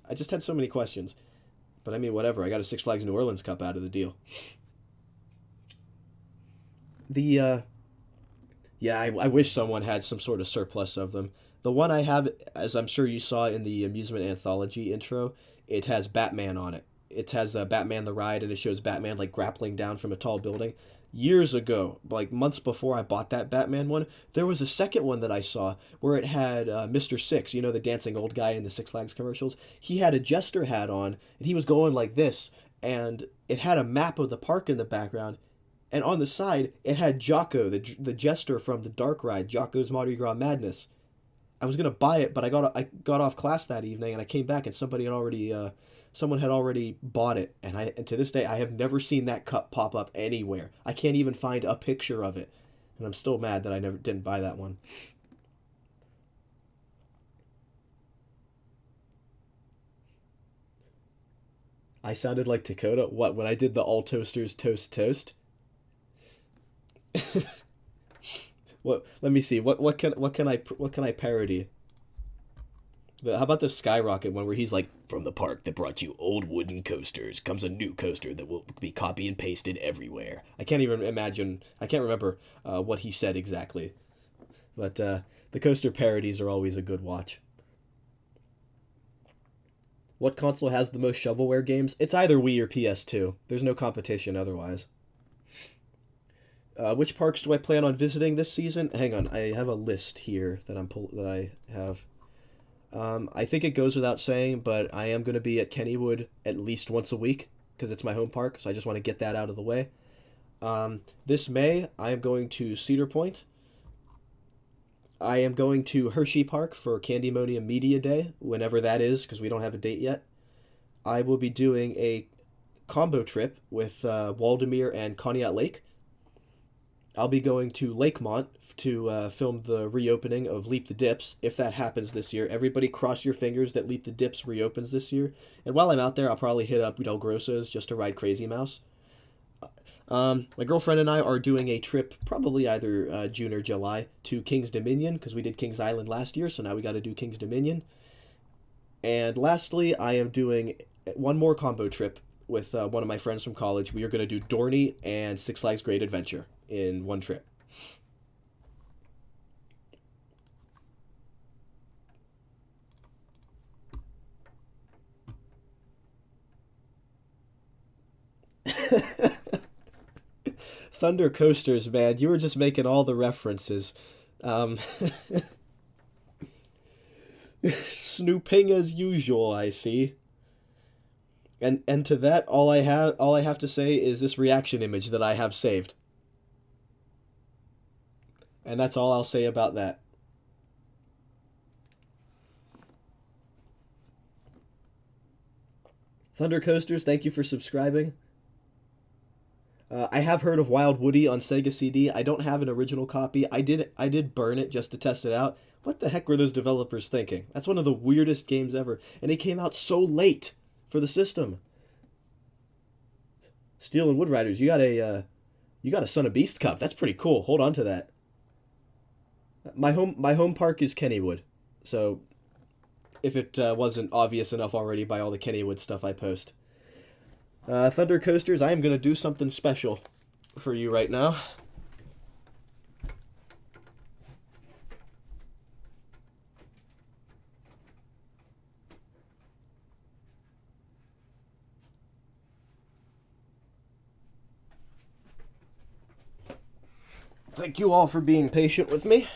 S1: I just had so many questions. But I mean, whatever. I got a Six Flags New Orleans cup out of the deal. I wish someone had some sort of surplus of them. The one I have, as I'm sure you saw in the Amusement Anthology intro, it has Batman on it. It has Batman the Ride, and it shows Batman like grappling down from a tall building. Years ago, like months before I bought that Batman one, there was a second one that I saw where it had Mr. Six, you know, the dancing old guy in the Six Flags commercials. He had a jester hat on, and he was going like this, and it had a map of the park in the background, and on the side, it had Jocko, the jester from the Dark Ride, Jocko's Mardi Gras Madness. I was gonna buy it, but I got off class that evening, and I came back, and someone had already bought it, and to this day I have never seen that cup pop up anywhere. I can't even find a picture of it, and I'm still mad that I never didn't buy that one. I sounded like Dakota. What, when I did the all toasters toast toast? What? Let me see. What can I parody? How about the Skyrocket one where he's like, "From the park that brought you old wooden coasters comes a new coaster that will be copy and pasted everywhere." I can't even imagine. I can't remember what he said exactly. But the coaster parodies are always a good watch. What console has the most shovelware games? It's either Wii or PS2. There's no competition otherwise. Which parks do I plan on visiting this season? Hang on, I have a list here that I have. I think it goes without saying, but I am going to be at Kennywood at least once a week because it's my home park, so I just want to get that out of the way. This May, I am going to Cedar Point. I am going to Hershey Park for Candymonium Media Day, whenever that is, because we don't have a date yet. I will be doing a combo trip with Waldemir and Conneaut Lake. I'll be going to Lakemont to film the reopening of Leap the Dips, if that happens this year. Everybody cross your fingers that Leap the Dips reopens this year. And while I'm out there, I'll probably hit up Del Grosso's just to ride Crazy Mouse. My girlfriend and I are doing a trip, probably either June or July, to King's Dominion, because we did King's Island last year, so now we got to do King's Dominion. And lastly, I am doing one more combo trip with one of my friends from college. We are going to do Dorney and Six Flags Great Adventure in one trip. Thunder Coasters, man, you were just making all the references. Snooping as usual, I see. And to that, all I have to say is this reaction image that I have saved. And that's all I'll say about that. Thunder Coasters, thank you for subscribing. I have heard of Wild Woody on Sega CD. I don't have an original copy. I did burn it just to test it out. What the heck were those developers thinking? That's one of the weirdest games ever, and it came out so late for the system. Steel and Wood Riders, you got a Son of Beast cup. That's pretty cool. Hold on to that. My home park is Kennywood, so if it wasn't obvious enough already by all the Kennywood stuff I post. Thunder Coasters, I am going to do something special for you right now. Thank you all for being patient with me.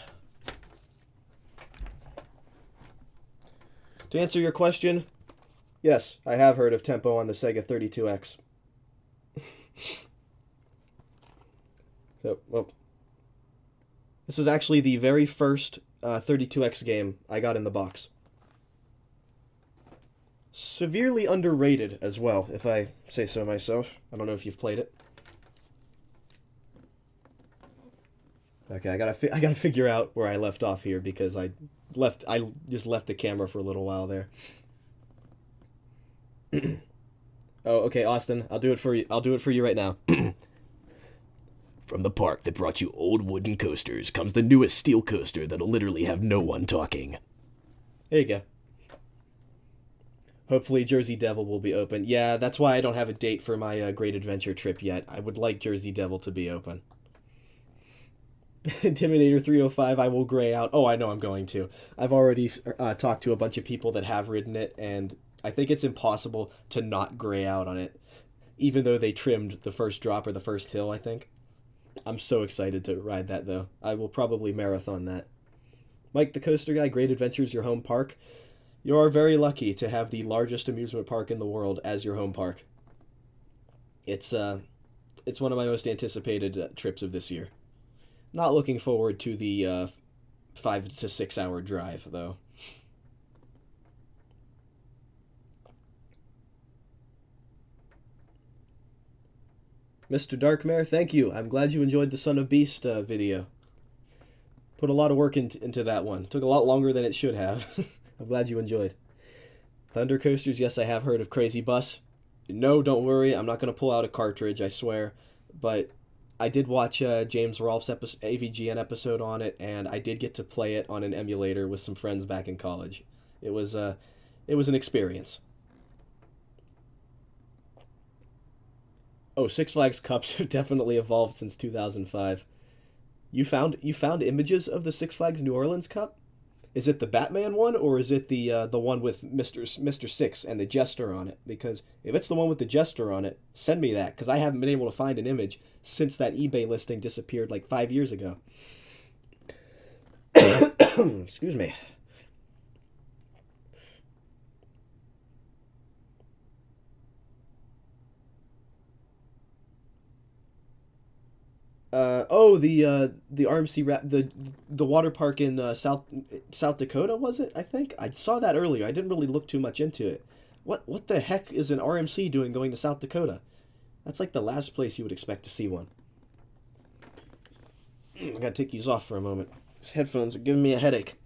S1: To answer your question, yes, I have heard of Tempo on the Sega 32X. So, well, this is actually the very first 32X game I got in the box. Severely underrated as well, if I say so myself. I don't know if you've played it. Okay, I gotta figure out where I left off here because I just left the camera for a little while there. Oh, okay, Austin, I'll do it for you. I'll do it for you right now. From the park that brought you old wooden coasters comes the newest steel coaster that'll literally have no one talking. There you go. Hopefully Jersey Devil will be open. Yeah, that's why I don't have a date for my Great Adventure trip yet. I would like Jersey Devil to be open. Intimidator 305, I will gray out. Oh, I know I'm going to. I've already talked to a bunch of people that have ridden it, and I think it's impossible to not gray out on it, even though they trimmed the first drop or the first hill, I think. I'm so excited to ride that, though. I will probably marathon that. Mike the Coaster Guy, Great Adventures, your home park. You are very lucky to have the largest amusement park in the world as your home park. It's one of my most anticipated trips of this year. Not looking forward to the 5 to 6 hour drive, though. Mr. Darkmare, thank you. I'm glad you enjoyed the Son of Beast video. Put a lot of work into that one. Took a lot longer than it should have. I'm glad you enjoyed. Thunder Coasters, yes, I have heard of Crazy Bus. No, don't worry, I'm not going to pull out a cartridge, I swear. But I did watch James Rolfe's AVGN episode on it, and I did get to play it on an emulator with some friends back in college. It was an experience. Oh, Six Flags Cups have definitely evolved since 2005. You found images of the Six Flags New Orleans Cup? Is it the Batman one, or is it the one with Mr. Six and the Jester on it? Because if it's the one with the Jester on it, send me that, because I haven't been able to find an image since that eBay listing disappeared like 5 years ago. Excuse me. The RMC the water park in South Dakota, was it? I think I saw that earlier. I didn't really look too much into it. What the heck is an RMC doing going to South Dakota? That's like the last place you would expect to see one. I gotta take these off for a moment. These headphones are giving me a headache.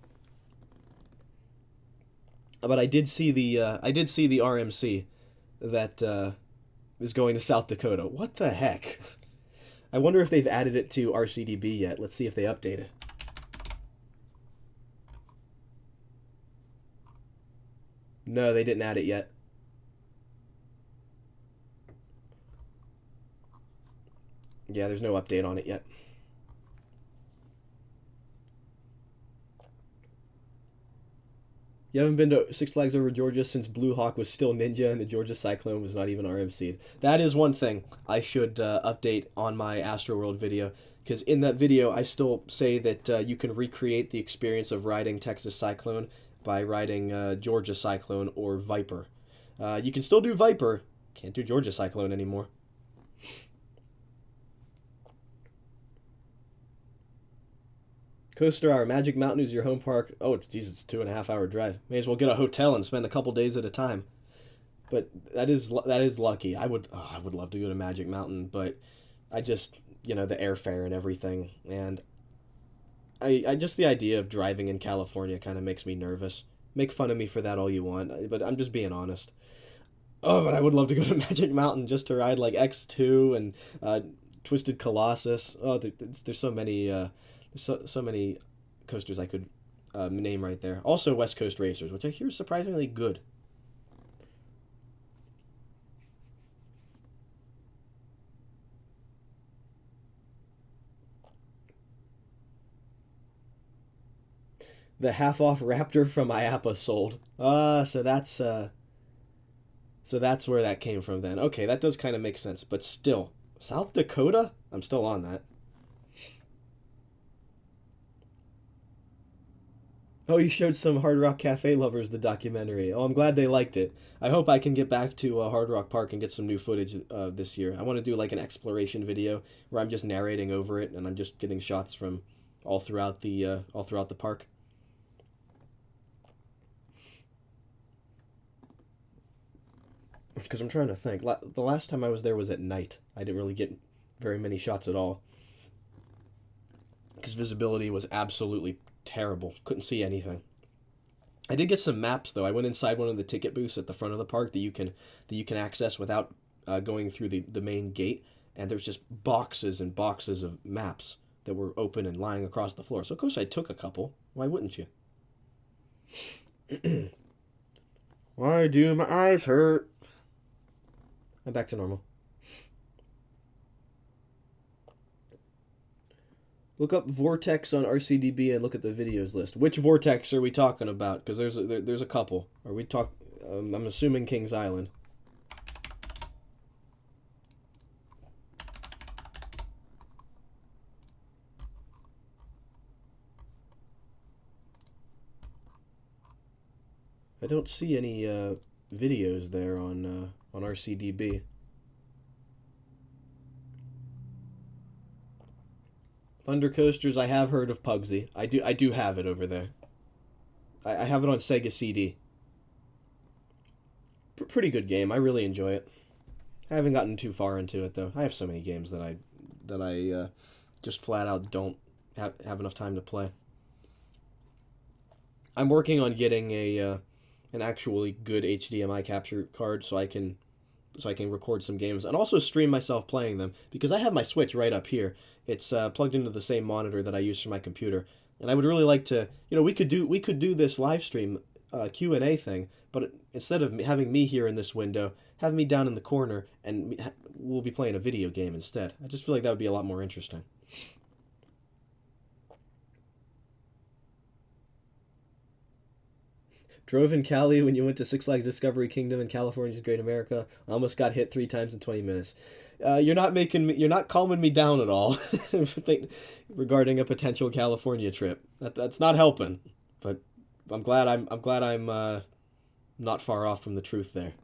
S1: But I did see the RMC that is going to South Dakota. What the heck? I wonder if they've added it to RCDB yet. Let's see if they update it. No, they didn't add it yet. Yeah, there's no update on it yet. You haven't been to Six Flags Over Georgia since Blue Hawk was still Ninja and the Georgia Cyclone was not even RMC'd. That is one thing I should update on my Astroworld video, because in that video I still say that you can recreate the experience of riding Texas Cyclone by riding Georgia Cyclone or Viper. You can still do Viper. Can't do Georgia Cyclone anymore. Coaster Hour, Magic Mountain is your home park. Oh, geez, it's a 2.5 hour drive. May as well get a hotel and spend a couple days at a time. But that is lucky. I would love to go to Magic Mountain, but I just, the airfare and everything, and I just, the idea of driving in California kind of makes me nervous. Make fun of me for that all you want, but I'm just being honest. Oh, but I would love to go to Magic Mountain just to ride like X2 and Twisted Colossus. Oh, there's so many so many coasters I could name right there. Also, West Coast Racers, which I hear is surprisingly good. The half-off Raptor from IAPA sold. So that's where that came from then. Okay, that does kind of make sense, but still, South Dakota? I'm still on that. Oh, you showed some Hard Rock Cafe lovers the documentary. Oh, I'm glad they liked it. I hope I can get back to Hard Rock Park and get some new footage this year. I want to do like an exploration video where I'm just narrating over it and I'm just getting shots from all throughout the park. Because I'm trying to think. The last time I was there was at night. I didn't really get very many shots at all. Because visibility was absolutely terrible. Couldn't see anything. I did get some maps though. I went inside one of the ticket booths at the front of the park that you can access without going through the main gate, and there's just boxes and boxes of maps that were open and lying across the floor. So of course I took a couple. Why wouldn't you? Why do my eyes hurt? I'm back to normal. Look up Vortex on RCDB and look at the videos list. Which Vortex are we talking about? Because there's a couple. Are we I'm assuming Kings Island. I don't see any videos there on RCDB. Thunder Coasters, I have heard of Pugsy. I do have it over there. I have it on Sega CD. Pretty good game. I really enjoy it. I haven't gotten too far into it though. I have so many games that I just flat out don't have enough time to play. I'm working on getting an actually good HDMI capture card so I can record some games and also stream myself playing them, because I have my Switch right up here. It's plugged into the same monitor that I use for my computer, and I would really like to. We could do this live stream Q&A thing, but instead of having me here in this window, have me down in the corner, and we'll be playing a video game instead. I just feel like that would be a lot more interesting. Drove in Cali when you went to Six Flags Discovery Kingdom in California's Great America. I almost got hit 3 times in 20 minutes. You're not calming me down at all regarding a potential California trip. That's not helping. But I'm glad I'm not far off from the truth there.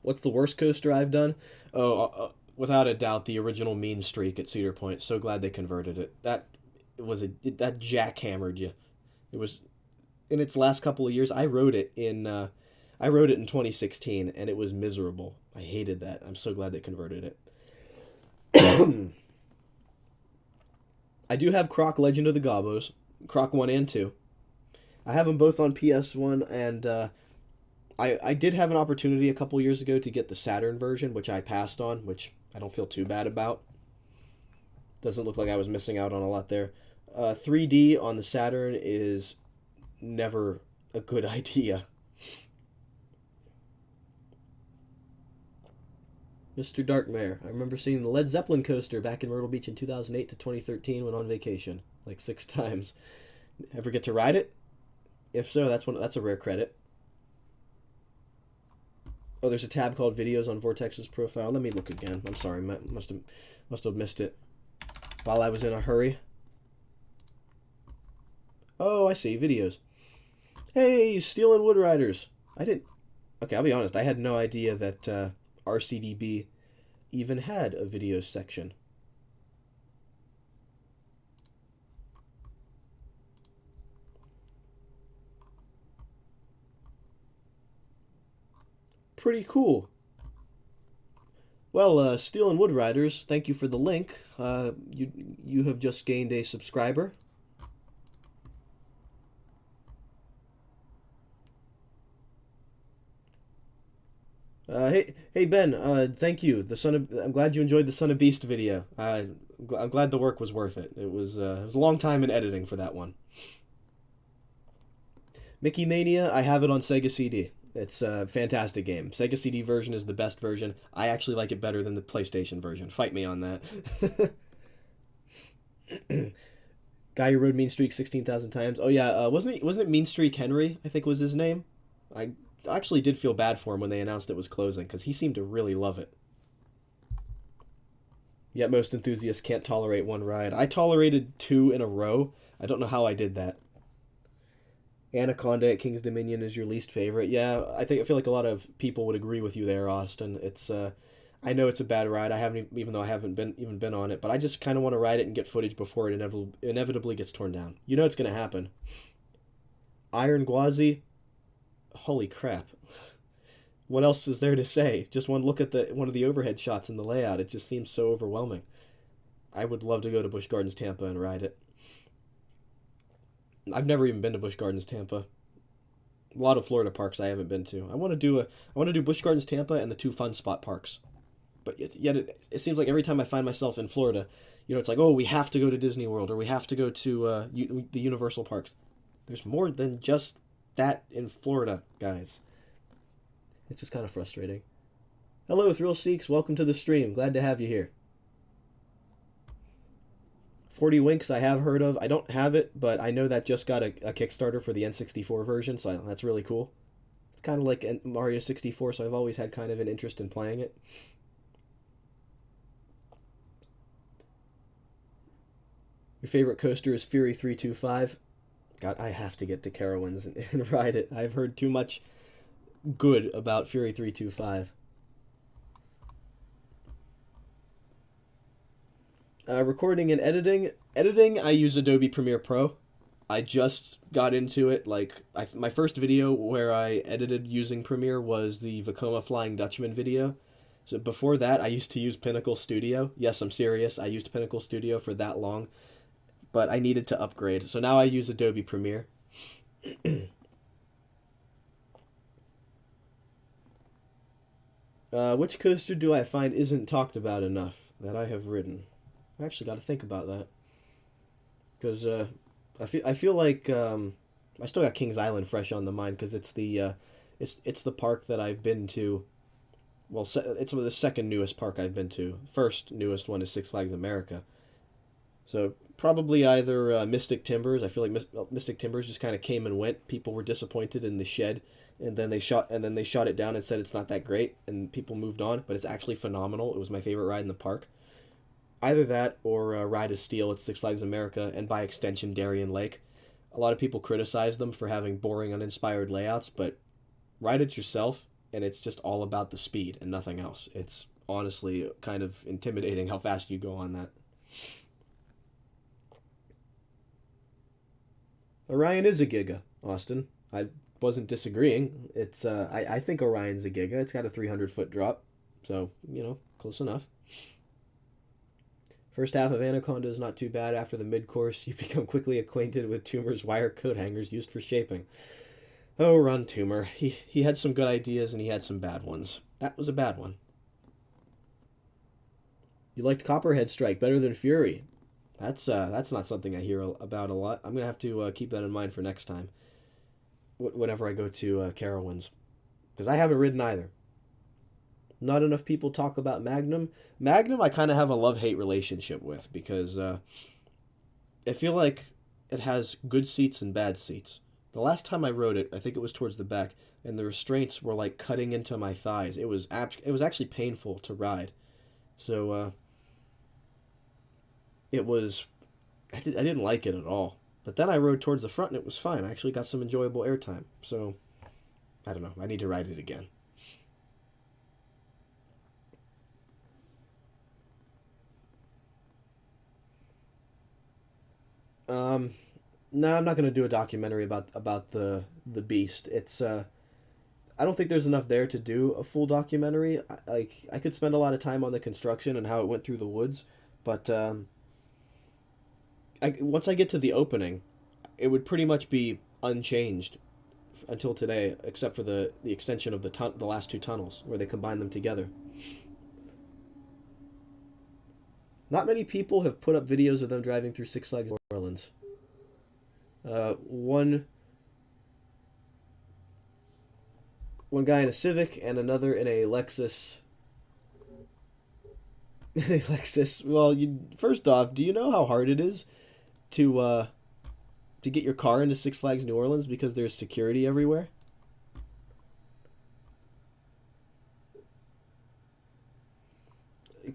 S1: What's the worst coaster I've done? Oh, without a doubt, the original Mean Streak at Cedar Point. So glad they converted it. That jackhammered you. It was in its last couple of years. I rode it in 2016, and it was miserable. I hated that. I'm so glad they converted it. I do have Croc Legend of the Gobos, Croc 1 and 2. I have them both on PS1, and I did have an opportunity a couple years ago to get the Saturn version, which I passed on, which I don't feel too bad about. Doesn't look like I was missing out on a lot there. 3D on the Saturn is never a good idea. Mr. Darkmare. I remember seeing the Led Zeppelin coaster back in Myrtle Beach in 2008 to 2013 when on vacation, like 6 times. Ever get to ride it? If so, that's a rare credit. Oh, there's a tab called Videos on Vortex's profile. Let me look again. I'm sorry, must have missed it while I was in a hurry. Oh, I see. Videos. Hey, Steel and Wood Riders. I didn't. Okay, I'll be honest. I had no idea that RCDB even had a video section. Pretty cool. Well, Steel and Wood Riders, thank you for the link. You have just gained a subscriber. Hey Ben, thank you. I'm glad you enjoyed the Son of Beast video. I'm glad the work was worth it. It was a long time in editing for that one. Mickey Mania, I have it on Sega CD. It's a fantastic game. Sega CD version is the best version. I actually like it better than the PlayStation version. Fight me on that. Guy who rode Mean Streak 16,000 times. Oh yeah, wasn't it Mean Streak Henry? I think was his name. I actually did feel bad for him when they announced it was closing because he seemed to really love it. Yet most enthusiasts can't tolerate one ride. I tolerated two in a row. I don't know how I did that. Anaconda at King's Dominion is your least favorite. Yeah, I feel like a lot of people would agree with you there, Austin. I know it's a bad ride. I haven't even though I haven't been on it, but I just kind of want to ride it and get footage before it inevitably gets torn down. You know it's gonna happen. Iron Gwazi, holy crap! What else is there to say? Just one look at the one of the overhead shots in the layout. It just seems so overwhelming. I would love to go to Busch Gardens Tampa and ride it. I've never even been to Busch Gardens Tampa. A lot of Florida parks I haven't been to. I want to do Busch Gardens Tampa and the two Fun Spot parks. But yet it seems like every time I find myself in Florida, it's like, oh, we have to go to Disney World or we have to go to the Universal parks. There's more than just that in Florida, guys. It's just kind of frustrating. Hello, Thrill Seeks. Welcome to the stream. Glad to have you here. 40 Winks I have heard of. I don't have it, but I know that just got a Kickstarter for the N64 version, so that's really cool. It's kind of like Mario 64, so I've always had kind of an interest in playing it. Your favorite coaster is Fury 325. God, I have to get to Carowinds and ride it. I've heard too much good about Fury 325. Recording and editing. Editing, I use Adobe Premiere Pro. I just got into it. My first video where I edited using Premiere was the Vekoma Flying Dutchman video. So before that, I used to use Pinnacle Studio. Yes, I'm serious. I used Pinnacle Studio for that long. But I needed to upgrade. So now I use Adobe Premiere. Which coaster do I find isn't talked about enough that I have ridden? I actually got to think about that. Because I feel like I still got Kings Island fresh on the mind because it's the park that I've been to. Well, it's the second newest park I've been to. First newest one is Six Flags America. So probably either Mystic Timbers. I feel like Mystic Timbers just kind of came and went. People were disappointed in the shed, and then they shot it down and said it's not that great, and people moved on. But it's actually phenomenal. It was my favorite ride in the park. Either that or Ride of Steel at Six Flags America, and by extension Darien Lake. A lot of people criticize them for having boring, uninspired layouts, but ride it yourself, and it's just all about the speed and nothing else. It's honestly kind of intimidating how fast you go on that. Orion is a Giga, Austin. I wasn't disagreeing. I think Orion's a Giga. It's got a 300-foot drop, so, close enough. First half of Anaconda is not too bad. After the mid-course, you become quickly acquainted with Toomer's wire coat hangers used for shaping. Oh, Ron Toomer. He had some good ideas and he had some bad ones. That was a bad one. You liked Copperhead Strike better than Fury. That's not something I hear about a lot. I'm going to have to keep that in mind for next time. Whenever I go to Carowinds. Because I haven't ridden either. Not enough people talk about Magnum. Magnum I kind of have a love-hate relationship with because I feel like it has good seats and bad seats. The last time I rode it, I think it was towards the back, and the restraints were like cutting into my thighs. It was actually painful to ride. So it was I didn't like it at all. But then I rode towards the front and it was fine. I actually got some enjoyable airtime. So I don't know. I need to ride it again. Um, no, I'm not gonna do a documentary about the beast. It's I don't think there's enough there to do a full documentary. Like I could spend a lot of time on the construction and how it went through the woods, but once I get to the opening, it would pretty much be unchanged until today, except for the extension of the last two tunnels where they combine them together. Not many people have put up videos of them driving through Six Flags New Orleans. One guy in a Civic and another in a Lexus. In a Lexus. Well, first off, do you know how hard it is to get your car into Six Flags New Orleans because there's security everywhere?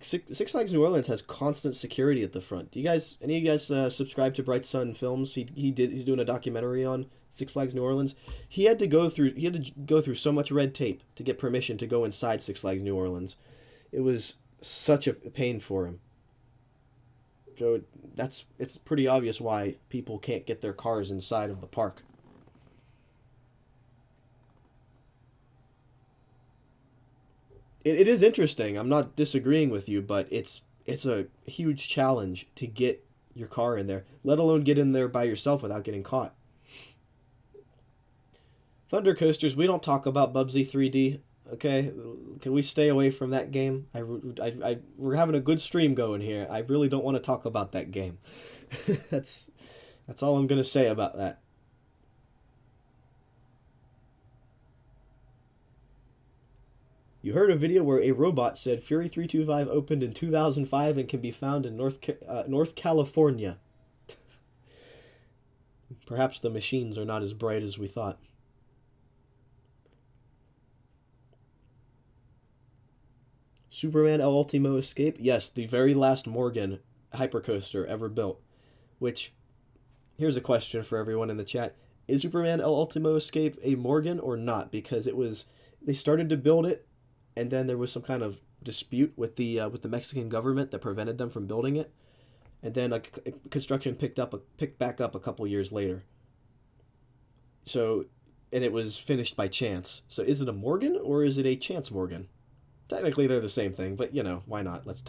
S1: Six Flags New Orleans has constant security at the front. Do you guys, any of you guys, subscribe to Bright Sun Films? He's doing a documentary on Six Flags New Orleans. He had to go through so much red tape to get permission to go inside Six Flags New Orleans. It was such a pain for him. So it's pretty obvious why people can't get their cars inside of the park. It is interesting. I'm not disagreeing with you, but it's a huge challenge to get your car in there, let alone get in there by yourself without getting caught. Thunder coasters. We don't talk about Bubsy 3D. Okay, can we stay away from that game? We're having a good stream going here. I really don't want to talk about that game. that's that's all I'm gonna say about that. You heard a video where a robot said Fury 325 opened in 2005 and can be found in North California. Perhaps the machines are not as bright as we thought. Superman El Ultimo Escape? Yes, the very last Morgan hypercoaster ever built. Which, here's a question for everyone in the chat. Is Superman El Ultimo Escape a Morgan or not? Because they started to build it, and then there was some kind of dispute with the Mexican government that prevented them from building it, and then construction picked back up a couple years later. So, and it was finished by chance. So, is it a Morgan or is it a Chance Morgan? Technically, they're the same thing, but why not? Let's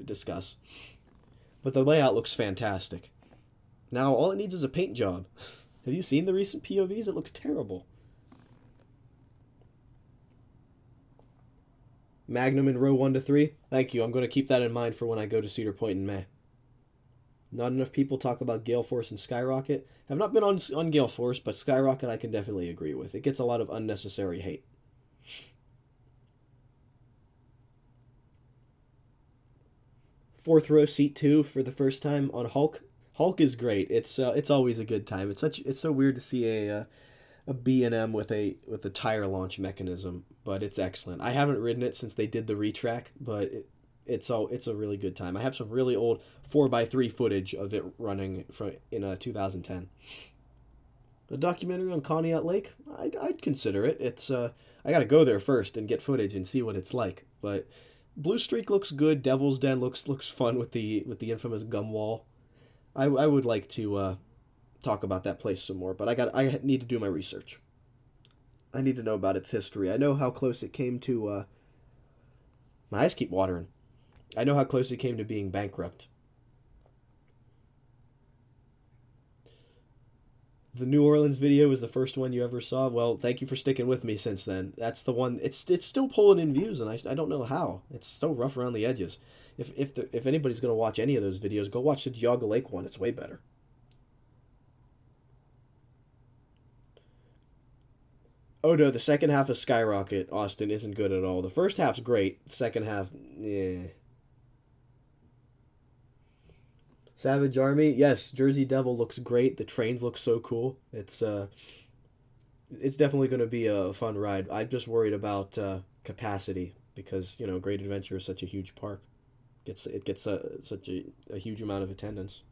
S1: discuss. But the layout looks fantastic. Now, all it needs is a paint job. Have you seen the recent POVs? It looks terrible. Magnum in row 1 to 3. Thank you. I'm going to keep that in mind for when I go to Cedar Point in May. Not enough people talk about Gale Force and Skyrocket. Have not been on Gale Force, but Skyrocket I can definitely agree with. It gets a lot of unnecessary hate. Fourth row seat 2 for the first time on Hulk. Hulk is great. It's always a good time. It's so weird to see a B&M with a tire launch mechanism, but it's excellent. I haven't ridden it since they did the retrack, but it's a really good time. I have some really old 4x3 footage of it running from in 2010. A documentary on Conneaut Lake, I'd consider it. I got to go there first and get footage and see what it's like. But Blue Streak looks good. Devil's Den looks fun with the infamous gum wall. I would like to talk about that place some more, but I need to do my research. I need to know about its history. I know how close it came to. My eyes keep watering. I know how close it came to being bankrupt. The New Orleans video was the first one you ever saw. Well, thank you for sticking with me since then. That's the one. It's still pulling in views, and I don't know how. It's so rough around the edges. If anybody's gonna watch any of those videos, go watch the Geauga Lake one. It's way better. Oh no, the second half of Skyrocket, Austin, isn't good at all. The first half's great. The second half, eh. Savage Army, yes, Jersey Devil looks great. The trains look so cool. It's definitely going to be a fun ride. I'm just worried about capacity because Great Adventure is such a huge park. It gets such a huge amount of attendance.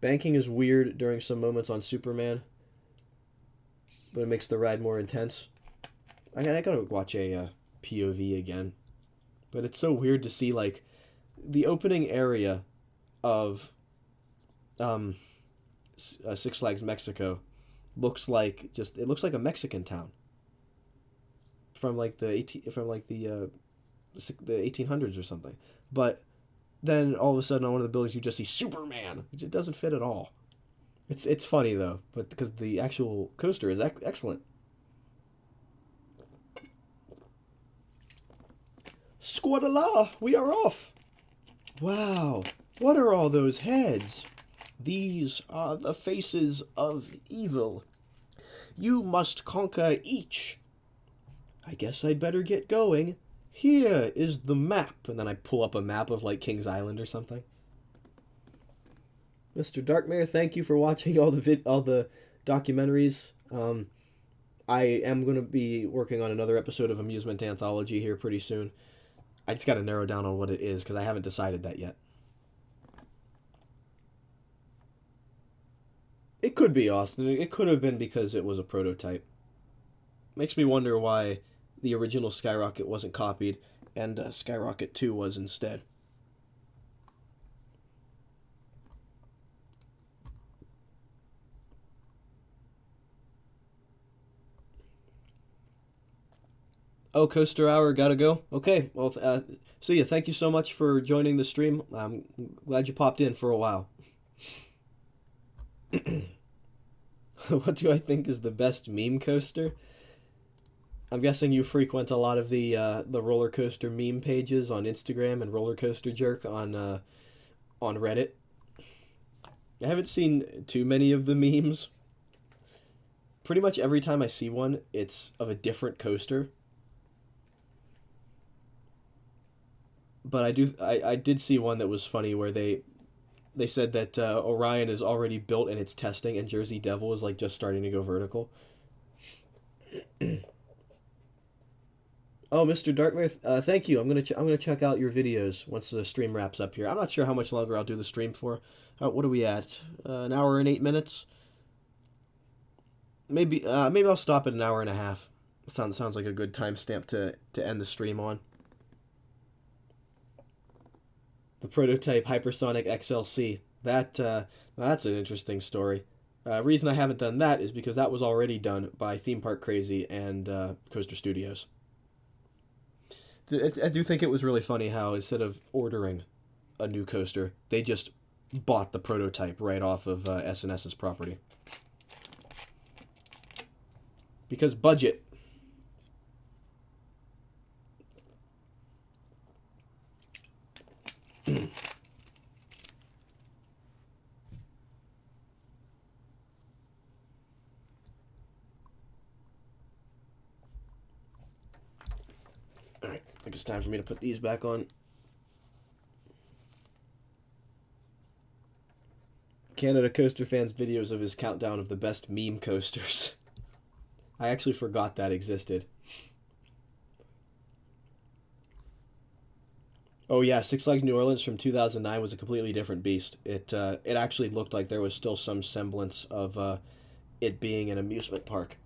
S1: Banking is weird during some moments on Superman, but it makes the ride more intense. I gotta watch a POV again, but it's so weird to see like the opening area of um, Six Flags Mexico looks like just it looks like a Mexican town from like the 18, from like the 1800s or something. But then all of a sudden on one of the buildings you just see Superman. It doesn't fit at all. It's funny though, but because the actual coaster is excellent. Squadala, we are off. Wow, what are all those heads? These are the faces of evil. You must conquer each. I guess I'd better get going. Here is the map. And then I pull up a map of like King's Island or something. Mr. Darkmare, thank you for watching all the documentaries. I am going to be working on another episode of Amusement Anthology here pretty soon. I just got to narrow down on what it is because I haven't decided that yet. It could be Austin. It could have been because it was a prototype. Makes me wonder why the original Skyrocket wasn't copied and Skyrocket 2 was instead. Oh, Coaster Hour, gotta go. Okay, well, see ya. Thank you so much for joining the stream. I'm glad you popped in for a while. What do I think is the best meme coaster? I'm guessing you frequent a lot of the roller coaster meme pages on Instagram and Roller Coaster Jerk on Reddit. I haven't seen too many of the memes. Pretty much every time I see one, it's of a different coaster. But I did see one that was funny where they said that Orion is already built and it's testing, and Jersey Devil is like just starting to go vertical. Oh, Mr. Dartmouth, thank you. I'm gonna check out your videos once the stream wraps up here. I'm not sure how much longer I'll do the stream for. What are we at? An hour and 8 minutes. Maybe I'll stop at an hour and a half. Sounds like a good timestamp to end the stream on. The prototype Hypersonic XLC. That's an interesting story. Reason I haven't done that is because that was already done by Theme Park Crazy and Coaster Studios. I do think it was really funny how instead of ordering a new coaster, they just bought the prototype right off of S&S's property. Because budget. Alright, I think it's time for me to put these back on. Canada Coaster Fans videos of his countdown of the best meme coasters. I actually forgot that existed. Oh yeah, Six Flags New Orleans from 2009 was a completely different beast. It actually looked like there was still some semblance of it being an amusement park.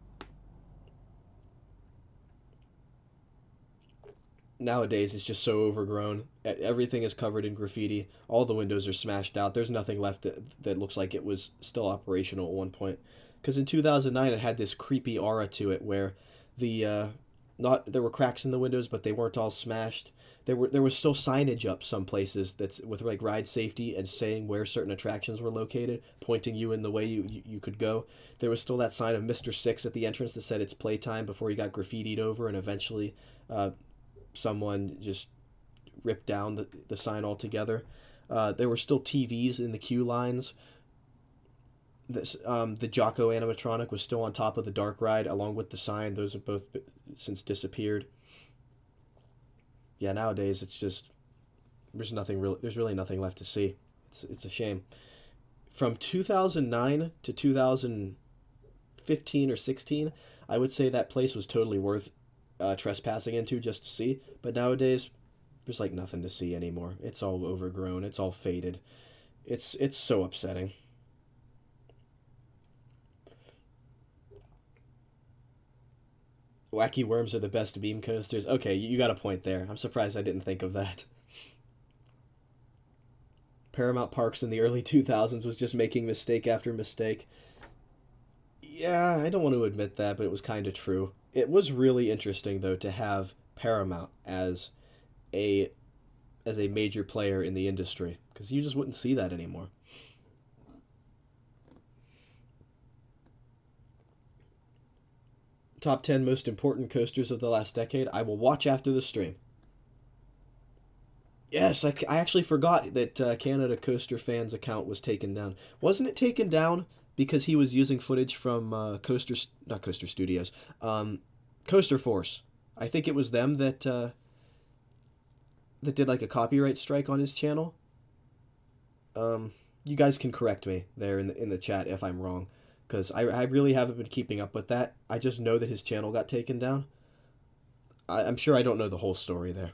S1: Nowadays it's just so overgrown. Everything is covered in graffiti. All the windows are smashed out. There's nothing left that looks like it was still operational at one point. Because in 2009 it had this creepy aura to it where there were cracks in the windows, but they weren't all smashed. There was still signage up some places that's with like ride safety and saying where certain attractions were located, pointing you in the way you could go. There was still that sign of Mr. Six at the entrance that said it's playtime before he got graffitied over, and eventually someone just ripped down the sign altogether. There were still TVs in the queue lines. The Jocko animatronic was still on top of the dark ride along with the sign. Those have both since disappeared. Yeah, nowadays it's just there's really nothing left to see. It's a shame. From 2009 to 2015 or 16, I would say that place was totally worth trespassing into just to see. But nowadays, there's like nothing to see anymore. It's all overgrown. It's all faded. It's so upsetting. Wacky worms are the best beam coasters. Okay, you got a point there. I'm surprised I didn't think of that. Paramount Parks in the early 2000s was just making mistake after mistake. Yeah, I don't want to admit that, but it was kind of true. It was really interesting though to have Paramount a as a major player in the industry because you just wouldn't see that anymore. Top 10 most important coasters of the last decade. I will watch after the stream. Yes, I actually forgot that Canada Coaster Fans account was taken down. Wasn't it taken down because he was using footage from not Coaster Studios, Coaster Force? I think it was them that did like a copyright strike on his channel. You guys can correct me there in the chat if I'm wrong, because I really haven't been keeping up with that. I just know that his channel got taken down. I'm sure I don't know the whole story there,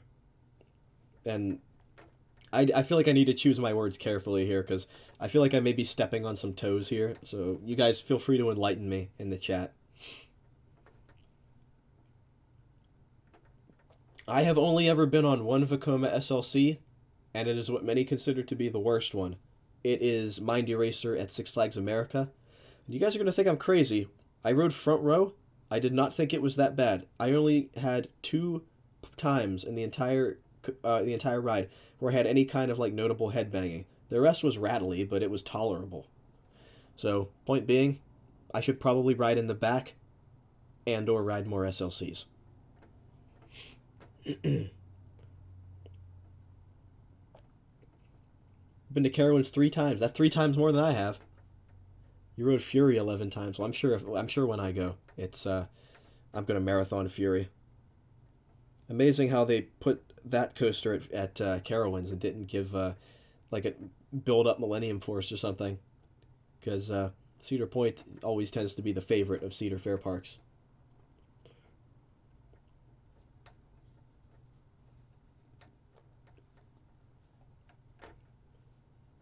S1: and I feel like I need to choose my words carefully here because I feel like I may be stepping on some toes here. So you guys feel free to enlighten me in the chat. I have only ever been on one Vekoma SLC, and it is what many consider to be the worst one. It is Mind Eraser at Six Flags America. And you guys are going to think I'm crazy. I rode front row. I did not think it was that bad. I only had 2 times in the entire ride where I had any kind of like notable headbanging. The rest was rattly, but it was tolerable. So, point being, I should probably ride in the back and or ride more SLCs. Been to Carowinds 3 times. That's 3 times more than I have. You rode Fury 11 times. Well, I'm sure when I go, it's I'm gonna marathon Fury. Amazing how they put that coaster at Carowinds and didn't give like a build up Millennium Force or something, because Cedar Point always tends to be the favorite of Cedar Fair parks.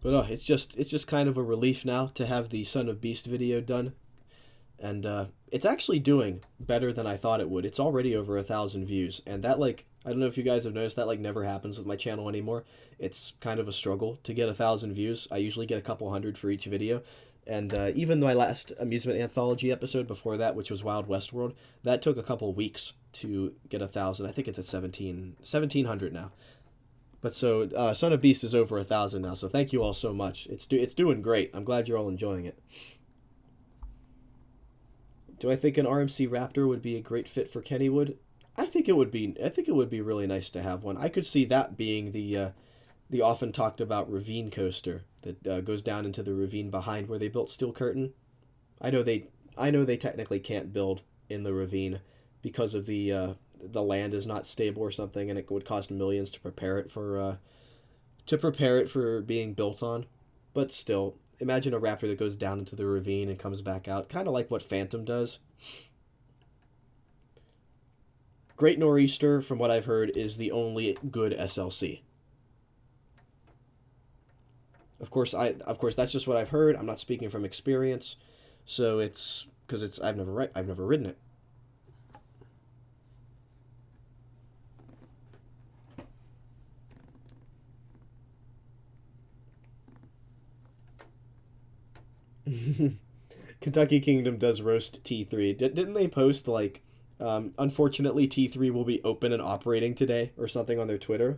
S1: But it's just kind of a relief now to have the Son of Beast video done, and it's actually doing better than I thought it would. It's already over 1,000 views, and that, like, I don't know if you guys have noticed that, like, never happens with my channel anymore. It's kind of a struggle to get 1,000 views. I usually get a couple hundred for each video, and even my last amusement anthology episode before that, which was Wild West World, that took a couple weeks to get 1,000. I think it's at 1,700 now. But so, Son of Beast is over 1,000 now, so thank you all so much. It's doing great. I'm glad you're all enjoying it. Do I think an RMC Raptor would be a great fit for Kennywood? I think it would be. I think it would be really nice to have one. I could see that being the often talked about ravine coaster that goes down into the ravine behind where they built Steel Curtain. I know they technically can't build in the ravine because of the land is not stable or something, and it would cost millions to prepare it for being built on. But still, imagine a Raptor that goes down into the ravine and comes back out, kind of like what Phantom does. Great Nor'easter, from what I've heard, is the only good SLC. Of course, that's just what I've heard. I'm not speaking from experience, so it's because I've never ridden it. Kentucky Kingdom does roast T3. Didn't they post like, unfortunately T3 will be open and operating today or something on their Twitter?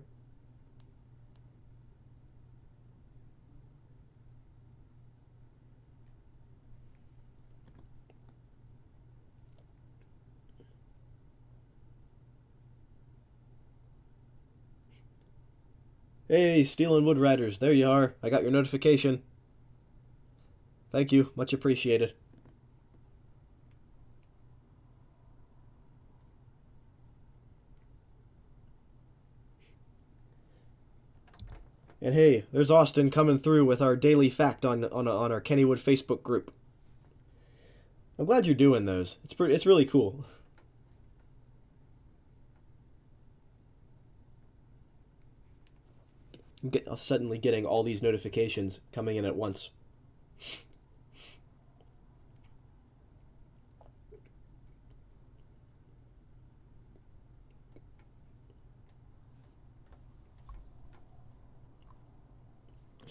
S1: Hey, Steel and Wood Riders, there you are. I got your notification. Thank you, much appreciated. And hey, there's Austin coming through with our daily fact on our Kennywood Facebook group. I'm glad you're doing those. It's really cool. I'm suddenly getting all these notifications coming in at once.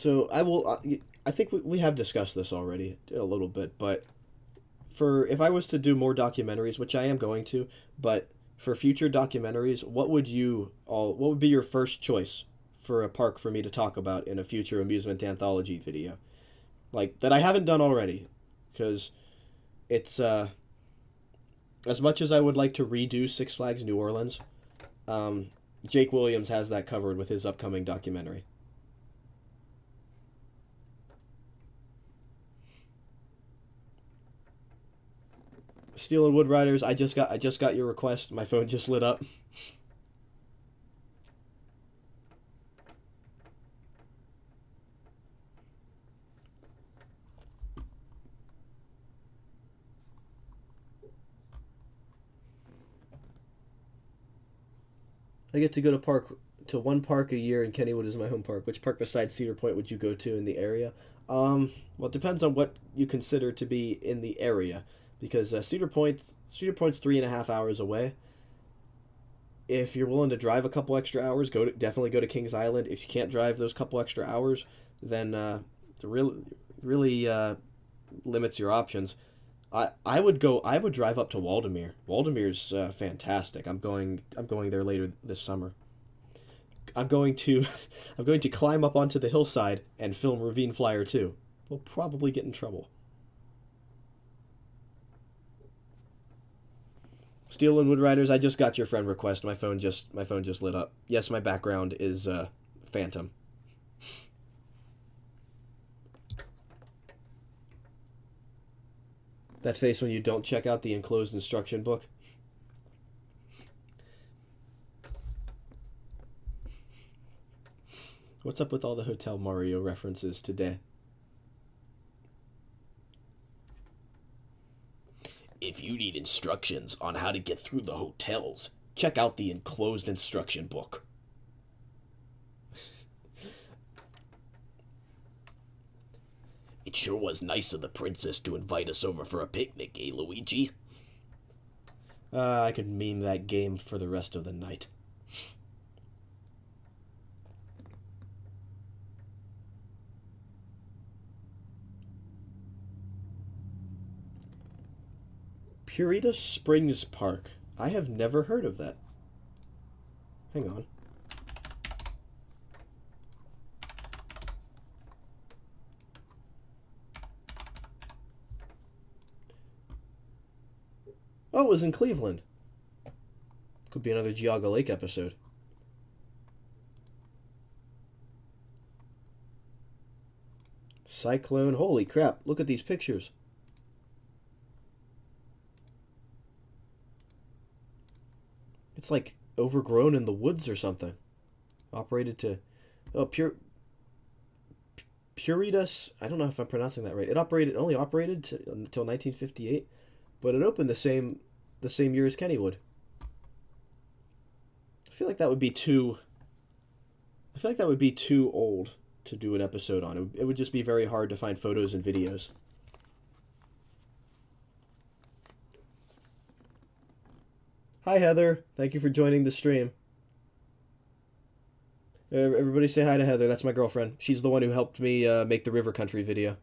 S1: So I will. I think we have discussed this already a little bit, but for if I was to do more documentaries, which I am going to, but for future documentaries, what would be your first choice for a park for me to talk about in a future amusement anthology video? Like that I haven't done already, because it's as much as I would like to redo Six Flags New Orleans, um, Jake Williams has that covered with his upcoming documentary. Steel and Wood Riders, I just got your request. My phone just lit up. I get to go to one park a year, and Kennywood is my home park. Which park besides Cedar Point would you go to in the area? Well, it depends on what you consider to be in the area, because Cedar Point's 3.5 hours away. If you're willing to drive a couple extra hours, definitely go to Kings Island. If you can't drive those couple extra hours, then it really limits your options. I would drive up to Waldameer. Waldameer's fantastic. I'm going there later this summer. I'm going to I'm going to climb up onto the hillside and film Ravine Flyer 2. We'll probably get in trouble. Steel and Wood Riders, I just got your friend request. My phone just lit up. Yes, my background is Phantom. That face when you don't check out the enclosed instruction book. What's up with all the Hotel Mario references today? If you need instructions on how to get through the hotels, check out the enclosed instruction book. It sure was nice of the princess to invite us over for a picnic, eh, Luigi? I could meme that game for the rest of the night. Purita Springs Park. I have never heard of that. Hang on. Oh, it was in Cleveland. Could be another Geauga Lake episode. Cyclone. Holy crap. Look at these pictures. It's like overgrown in the woods or something. Operated to... Oh, Puritas... I don't know if I'm pronouncing that right. It only operated until 1958, but it opened the same year as Kennywood. I feel like that would be too old to do an episode on. It would just be very hard to find photos and videos. Hi, Heather. Thank you for joining the stream. Everybody say hi to Heather. That's my girlfriend. She's the one who helped me make the River Country video.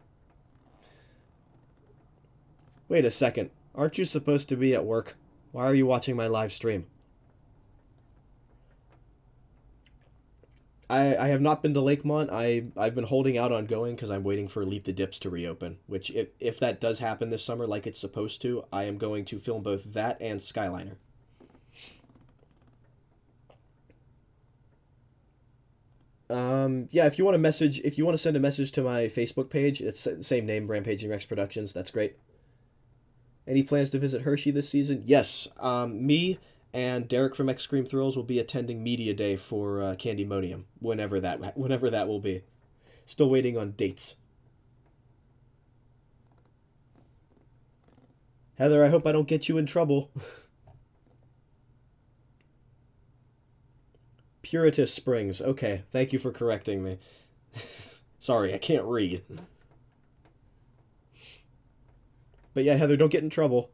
S1: Wait a second. Aren't you supposed to be at work? Why are you watching my live stream? I have not been to Lakemont. I've been holding out on going because I'm waiting for Leap the Dips to reopen, which if that does happen this summer like it's supposed to, I am going to film both that and Skyliner. Yeah, if you want to send a message to my Facebook page, it's the same name, Rampaging Rex Productions. That's great. Any plans to visit Hershey this season? Yes. Me and Derek from X Scream Thrills will be attending Media Day for Candymonium, whenever that will be. Still waiting on dates. Heather, I hope I don't get you in trouble. Puritas Springs. Okay, thank you for correcting me. Sorry, I can't read. But yeah, Heather, don't get in trouble.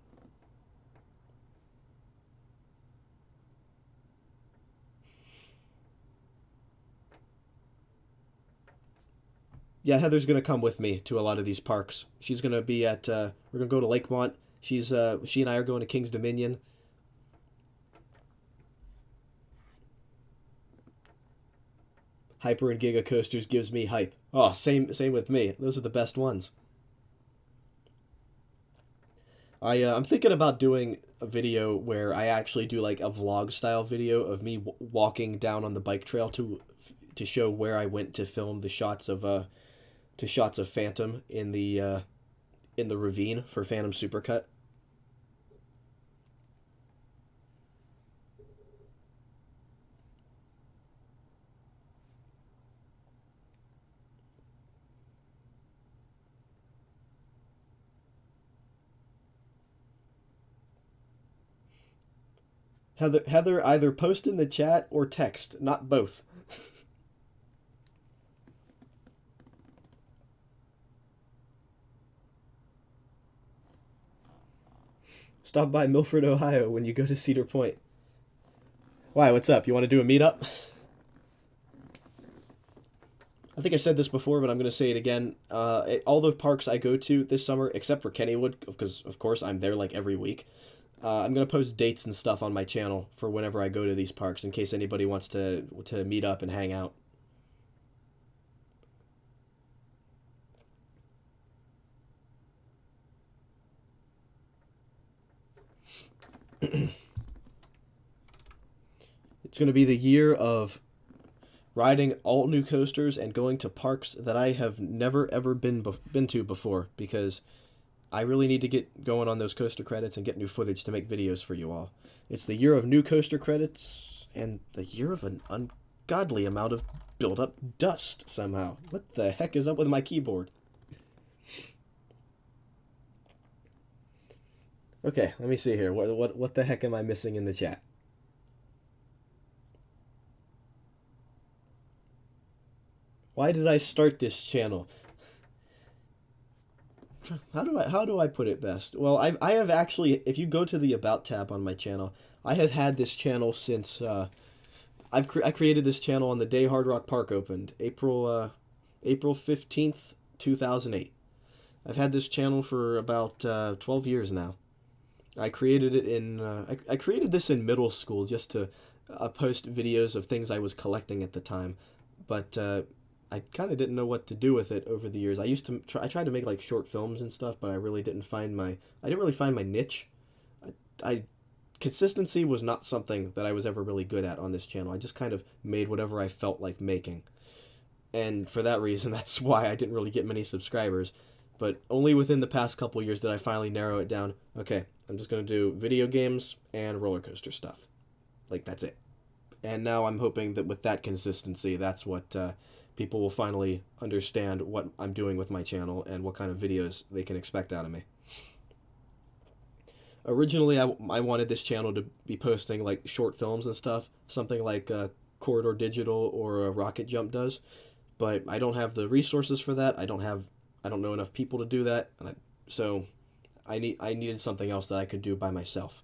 S1: Yeah, Heather's gonna come with me to a lot of these parks. She's gonna be at. We're gonna go to Lakemont. She and I are going to King's Dominion. Hyper and Giga coasters gives me hype. Oh, same with me. Those are the best ones. I'm thinking about doing a video where I actually do like a vlog style video of me walking down on the bike trail to show where I went to film the shots of Phantom in the ravine for Phantom Supercut. Heather, either post in the chat or text, not both. Stop by Milford, Ohio when you go to Cedar Point. Why, what's up? You want to do a meetup? I think I said this before, but I'm going to say it again. All the parks I go to this summer, except for Kennywood, because of course I'm there like every week, I'm going to post dates and stuff on my channel for whenever I go to these parks in case anybody wants to meet up and hang out. It's going to be the year of riding all new coasters and going to parks that I have never ever been to before, because I really need to get going on those coaster credits and get new footage to make videos for you all. It's the year of new coaster credits and the year of an ungodly amount of build up dust somehow. What the heck is up with my keyboard? Okay, let me see here. What the heck am I missing in the chat? Why did I start this channel? How do I put it best? Well, I have actually, if you go to the About tab on my channel, I have had this channel since I created this channel on the day Hard Rock Park opened, April 15th, 2008. I've had this channel for about 12 years now. I created it in I created this in middle school just to post videos of things I was collecting at the time, but I kind of didn't know what to do with it over the years. I tried to make like short films and stuff, but I didn't really find my niche. I consistency was not something that I was ever really good at on this channel. I just kind of made whatever I felt like making. And for that reason, that's why I didn't really get many subscribers. But only within the past couple years did I finally narrow it down. Okay, I'm just going to do video games and roller coaster stuff. Like, that's it. And now I'm hoping that with that consistency, that's what people will finally understand what I'm doing with my channel and what kind of videos they can expect out of me. Originally, I wanted this channel to be posting like short films and stuff, something like Corridor Digital or Rocket Jump does, but I don't have the resources for that. I don't know enough people to do that, so I needed something else that I could do by myself.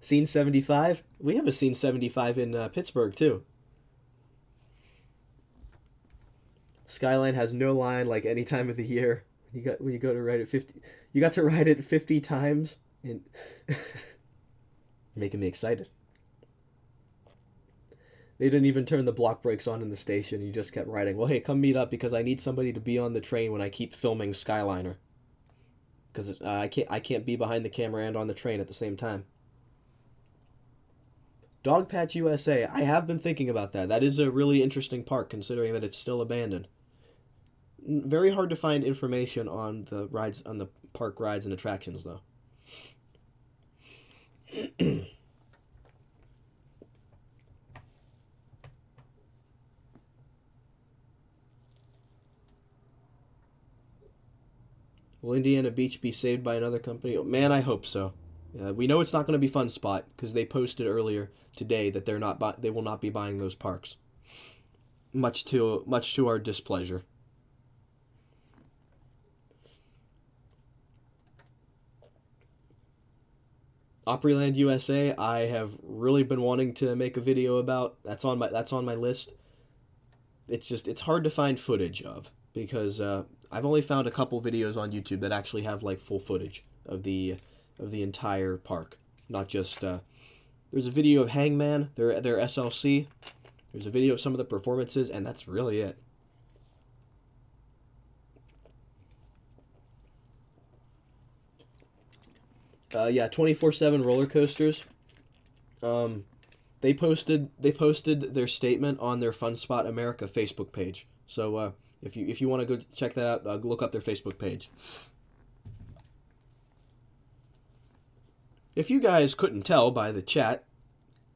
S1: Scene 75? We have a Scene 75 in Pittsburgh, too. Skyline has no line like any time of the year. When you go to ride it 50, you got to ride it 50 times. And making me excited. They didn't even turn the block brakes on in the station. You just kept riding. Well, hey, come meet up because I need somebody to be on the train when I keep filming Skyliner. Because I can't be behind the camera and on the train at the same time. Dogpatch USA. I have been thinking about that. That is a really interesting park, considering that it's still abandoned. Very hard to find information on the rides, on the park rides and attractions, though. Will Indiana Beach be saved by another company? Oh, man, I hope so. We know it's not going to be Fun Spot because they posted earlier today that they will not be buying those parks. Much to our displeasure. Opryland USA, I have really been wanting to make a video about. That's on my list. It's hard to find footage of because I've only found a couple videos on YouTube that actually have like full footage of the entire park, not just. There's a video of Hangman, their SLC. There's a video of some of the performances, and that's really it. Yeah, 24/7 roller coasters. They posted their statement on their Fun Spot America Facebook page. So if you want to go check that out, look up their Facebook page. If you guys couldn't tell by the chat,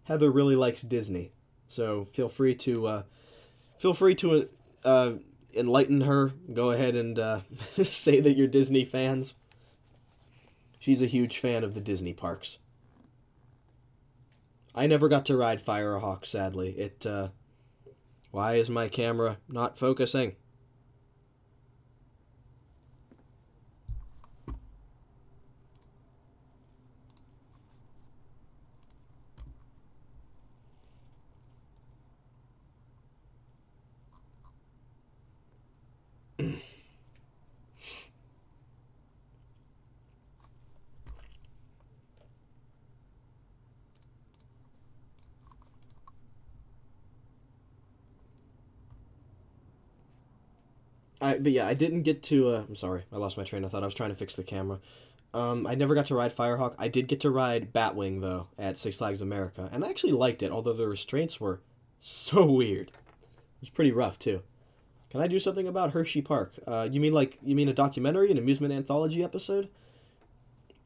S1: Heather really likes Disney. So feel free to enlighten her. Go ahead and say that you're Disney fans. She's a huge fan of the Disney parks. I never got to ride Firehawk, sadly. Why is my camera not focusing? But yeah, I didn't get to. I'm sorry, I lost my train of thought. I was trying to fix the camera. I never got to ride Firehawk. I did get to ride Batwing though at Six Flags America, and I actually liked it. Although the restraints were so weird. It was pretty rough too. Can I do something about Hershey Park? You mean a documentary, an amusement anthology episode?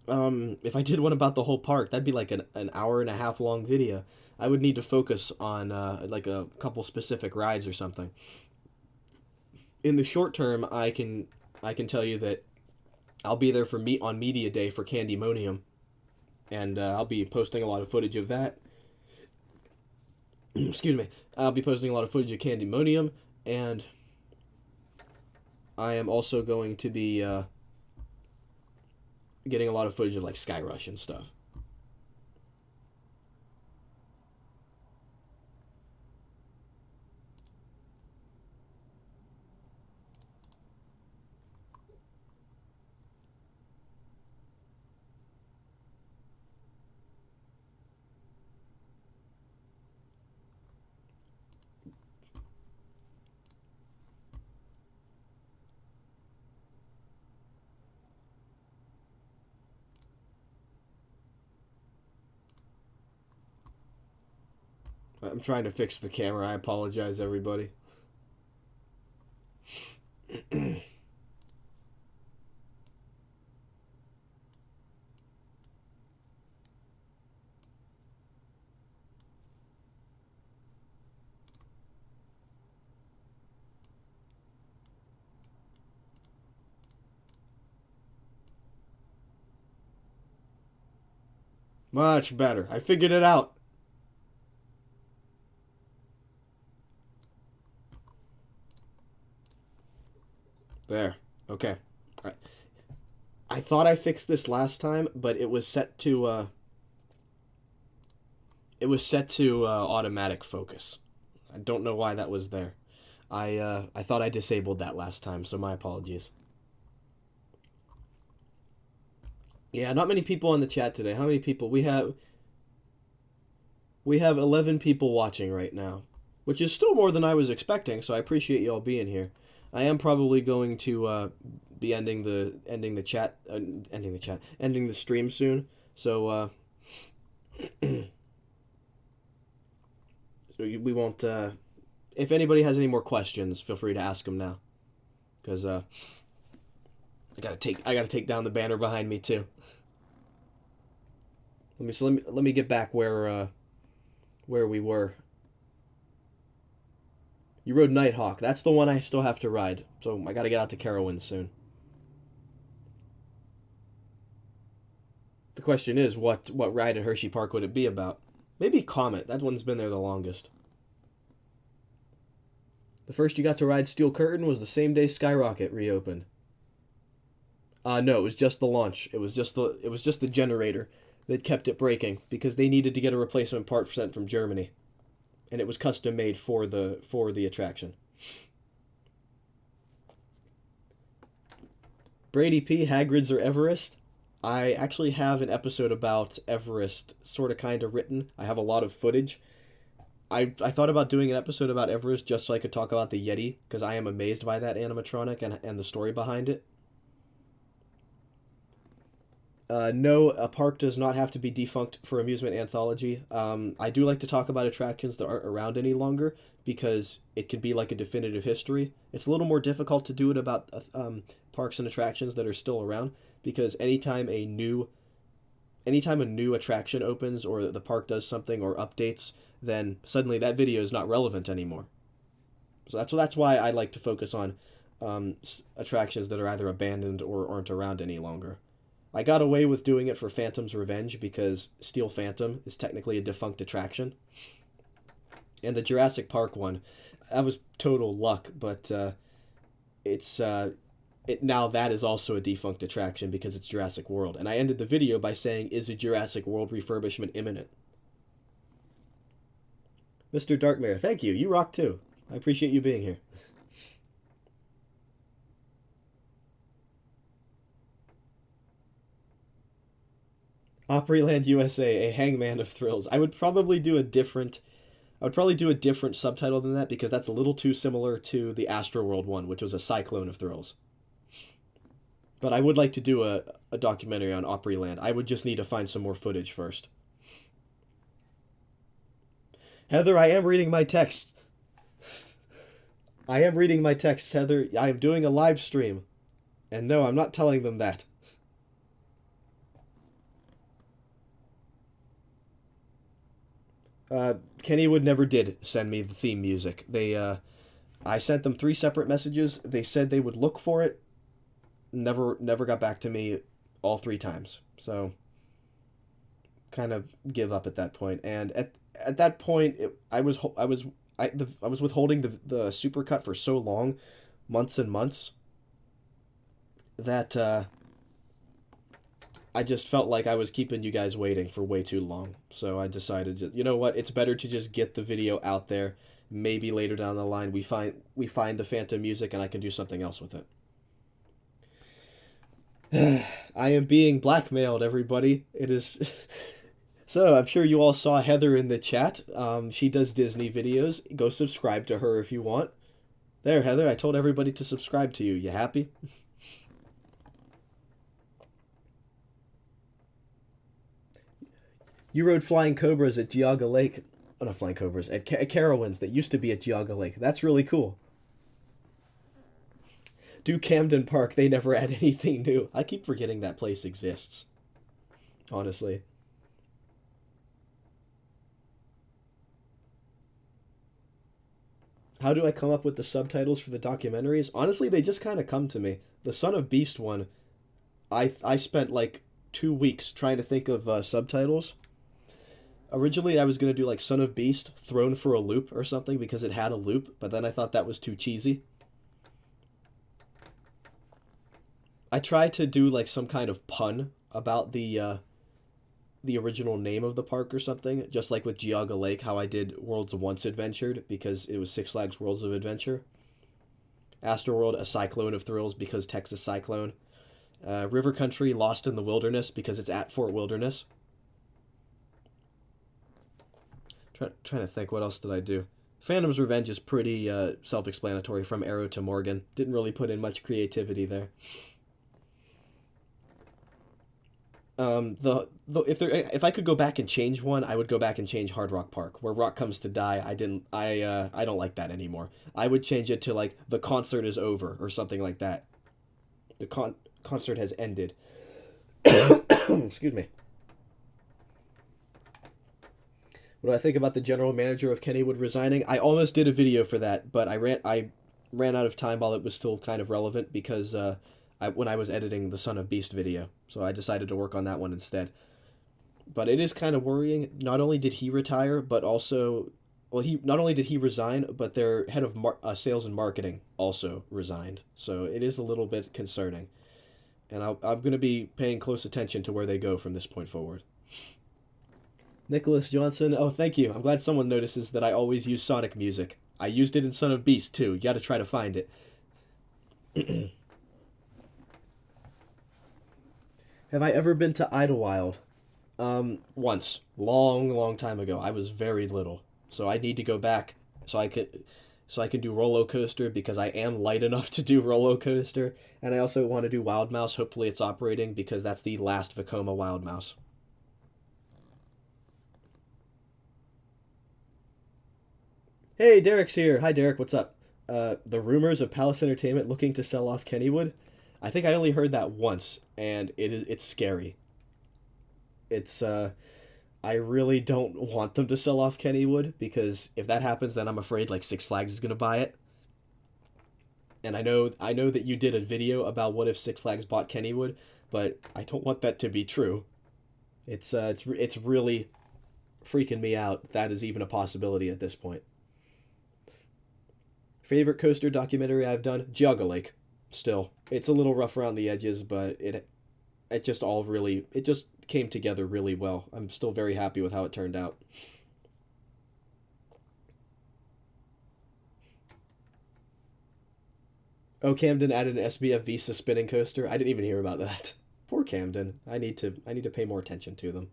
S1: If I did one about the whole park, that'd be like an hour and a half long video. I would need to focus on like a couple specific rides or something. In the short term, I can tell you that I'll be there on Media Day for Candymonium, and I'll be posting a lot of footage of that. Excuse me. I'll be posting a lot of footage of Candymonium, and I am also going to be getting a lot of footage of like Skyrush and stuff. I'm trying to fix the camera. I apologize, everybody. Much better. I figured it out. There. Okay. I thought I fixed this last time, but it was set to automatic focus. I don't know why that was there. I thought I disabled that last time, so my apologies. Yeah, not many people on the chat today. How many people we have? We have 11 people watching right now, which is still more than I was expecting, so I appreciate you all being here. I am probably going to be ending the stream soon. So so we won't. If anybody has any more questions, feel free to ask them now, because I gotta take down the banner behind me too. Let me get back where we were. You rode Nighthawk. That's the one I still have to ride. So I got to get out to Carowinds soon. The question is, what ride at Hershey Park would it be about? Maybe Comet. That one's been there the longest. The first you got to ride Steel Curtain was the same day Skyrocket reopened. No, it was just the launch. It was just the generator. that kept it breaking because they needed to get a replacement part sent from Germany, and it was custom made for the attraction. Brady P, Hagrid's or Everest? I actually have an episode about Everest, sort of kind of written. I have a lot of footage. I thought about doing an episode about Everest just so I could talk about the Yeti, because I am amazed by that animatronic and the story behind it. No, a park does not have to be defunct for Amusement Anthology. I do like to talk about attractions that aren't around any longer because it can be like a definitive history. It's a little more difficult to do it about parks and attractions that are still around because anytime a new attraction opens or the park does something or updates, then suddenly that video is not relevant anymore. So that's why I like to focus on attractions that are either abandoned or aren't around any longer. I got away with doing it for Phantom's Revenge because Steel Phantom is technically a defunct attraction. And the Jurassic Park one, that was total luck, but now that is also a defunct attraction because it's Jurassic World. And I ended the video by saying, is a Jurassic World refurbishment imminent? Mr. Darkmare, thank you. You rock too. I appreciate you being here. Opryland USA, a hangman of thrills. I would probably do a different subtitle than that because that's a little too similar to the Astroworld one, which was a cyclone of thrills. But I would like to do a documentary on Opryland. I would just need to find some more footage first. Heather, I am reading my text. I am reading my text, Heather. I am doing a live stream. And no, I'm not telling them that. Kennywood never did send me the theme music. I sent them 3 separate messages. They said they would look for it. Never got back to me all 3 times. So, kind of give up at that point. And at that point, I was withholding the supercut for so long, months and months, that I just felt like I was keeping you guys waiting for way too long. So I decided, you know what, it's better to just get the video out there. Maybe later down the line we find the Phantom music and I can do something else with it. I am being blackmailed, everybody. It is... So, I'm sure you all saw Heather in the chat. She does Disney videos. Go subscribe to her if you want. There, Heather, I told everybody to subscribe to you. You happy? You rode Flying Cobras at Geauga Lake. Oh, not Flying Cobras. At Carowinds that used to be at Geauga Lake. That's really cool. Do Camden Park. They never add anything new. I keep forgetting that place exists. Honestly. How do I come up with the subtitles for the documentaries? Honestly, they just kind of come to me. The Son of Beast one, I spent like 2 weeks trying to think of subtitles. Originally, I was going to do like Son of Beast, Thrown for a Loop or something because it had a loop, but then I thought that was too cheesy. I tried to do like some kind of pun about the original name of the park or something, just like with Geauga Lake, how I did Worlds Once Adventured because it was Six Flags Worlds of Adventure. Astroworld, A Cyclone of Thrills because Texas Cyclone. River Country, Lost in the Wilderness because it's at Fort Wilderness. Trying to think, what else did I do? Phantom's Revenge is pretty self-explanatory, from Arrow to Morgan. Didn't really put in much creativity there. If I could go back and change one, I would go back and change Hard Rock Park, where Rock Comes to Die. I don't like that anymore. I would change it to like The Concert is Over or something like that. The concert has ended. Excuse me. What do I think about the general manager of Kennywood resigning? I almost did a video for that, but I ran out of time while it was still kind of relevant because when I was editing the Son of Beast video, so I decided to work on that one instead. But it is kind of worrying. Not only did he retire, but also, well, not only did he resign, but their head of sales and marketing also resigned. So it is a little bit concerning, and I'm going to be paying close attention to where they go from this point forward. Nicholas Johnson, oh, thank you. I'm glad someone notices that I always use Sonic music. I used it in Son of Beast, too. You gotta try to find it. Have I ever been to Idlewild? Once. Long, long time ago. I was very little. So I need to go back so I can do roller coaster because I am light enough to do roller coaster, and I also want to do Wild Mouse. Hopefully it's operating because that's the last Vekoma Wild Mouse. Hey, Derek's here. Hi, Derek. What's up? The rumors of Palace Entertainment looking to sell off Kennywood. I think I only heard that once, and it's scary. It's I really don't want them to sell off Kennywood because if that happens, then I'm afraid like Six Flags is gonna buy it. And I know that you did a video about what if Six Flags bought Kennywood, but I don't want that to be true. It's really freaking me out that is even a possibility at this point. Favorite coaster documentary I've done? Geauga Lake. Still, it's a little rough around the edges, but it just all really it just came together really well. I'm still very happy with how it turned out. Oh, Camden added an SBF Visa spinning coaster. I didn't even hear about that. Poor Camden. I need to pay more attention to them.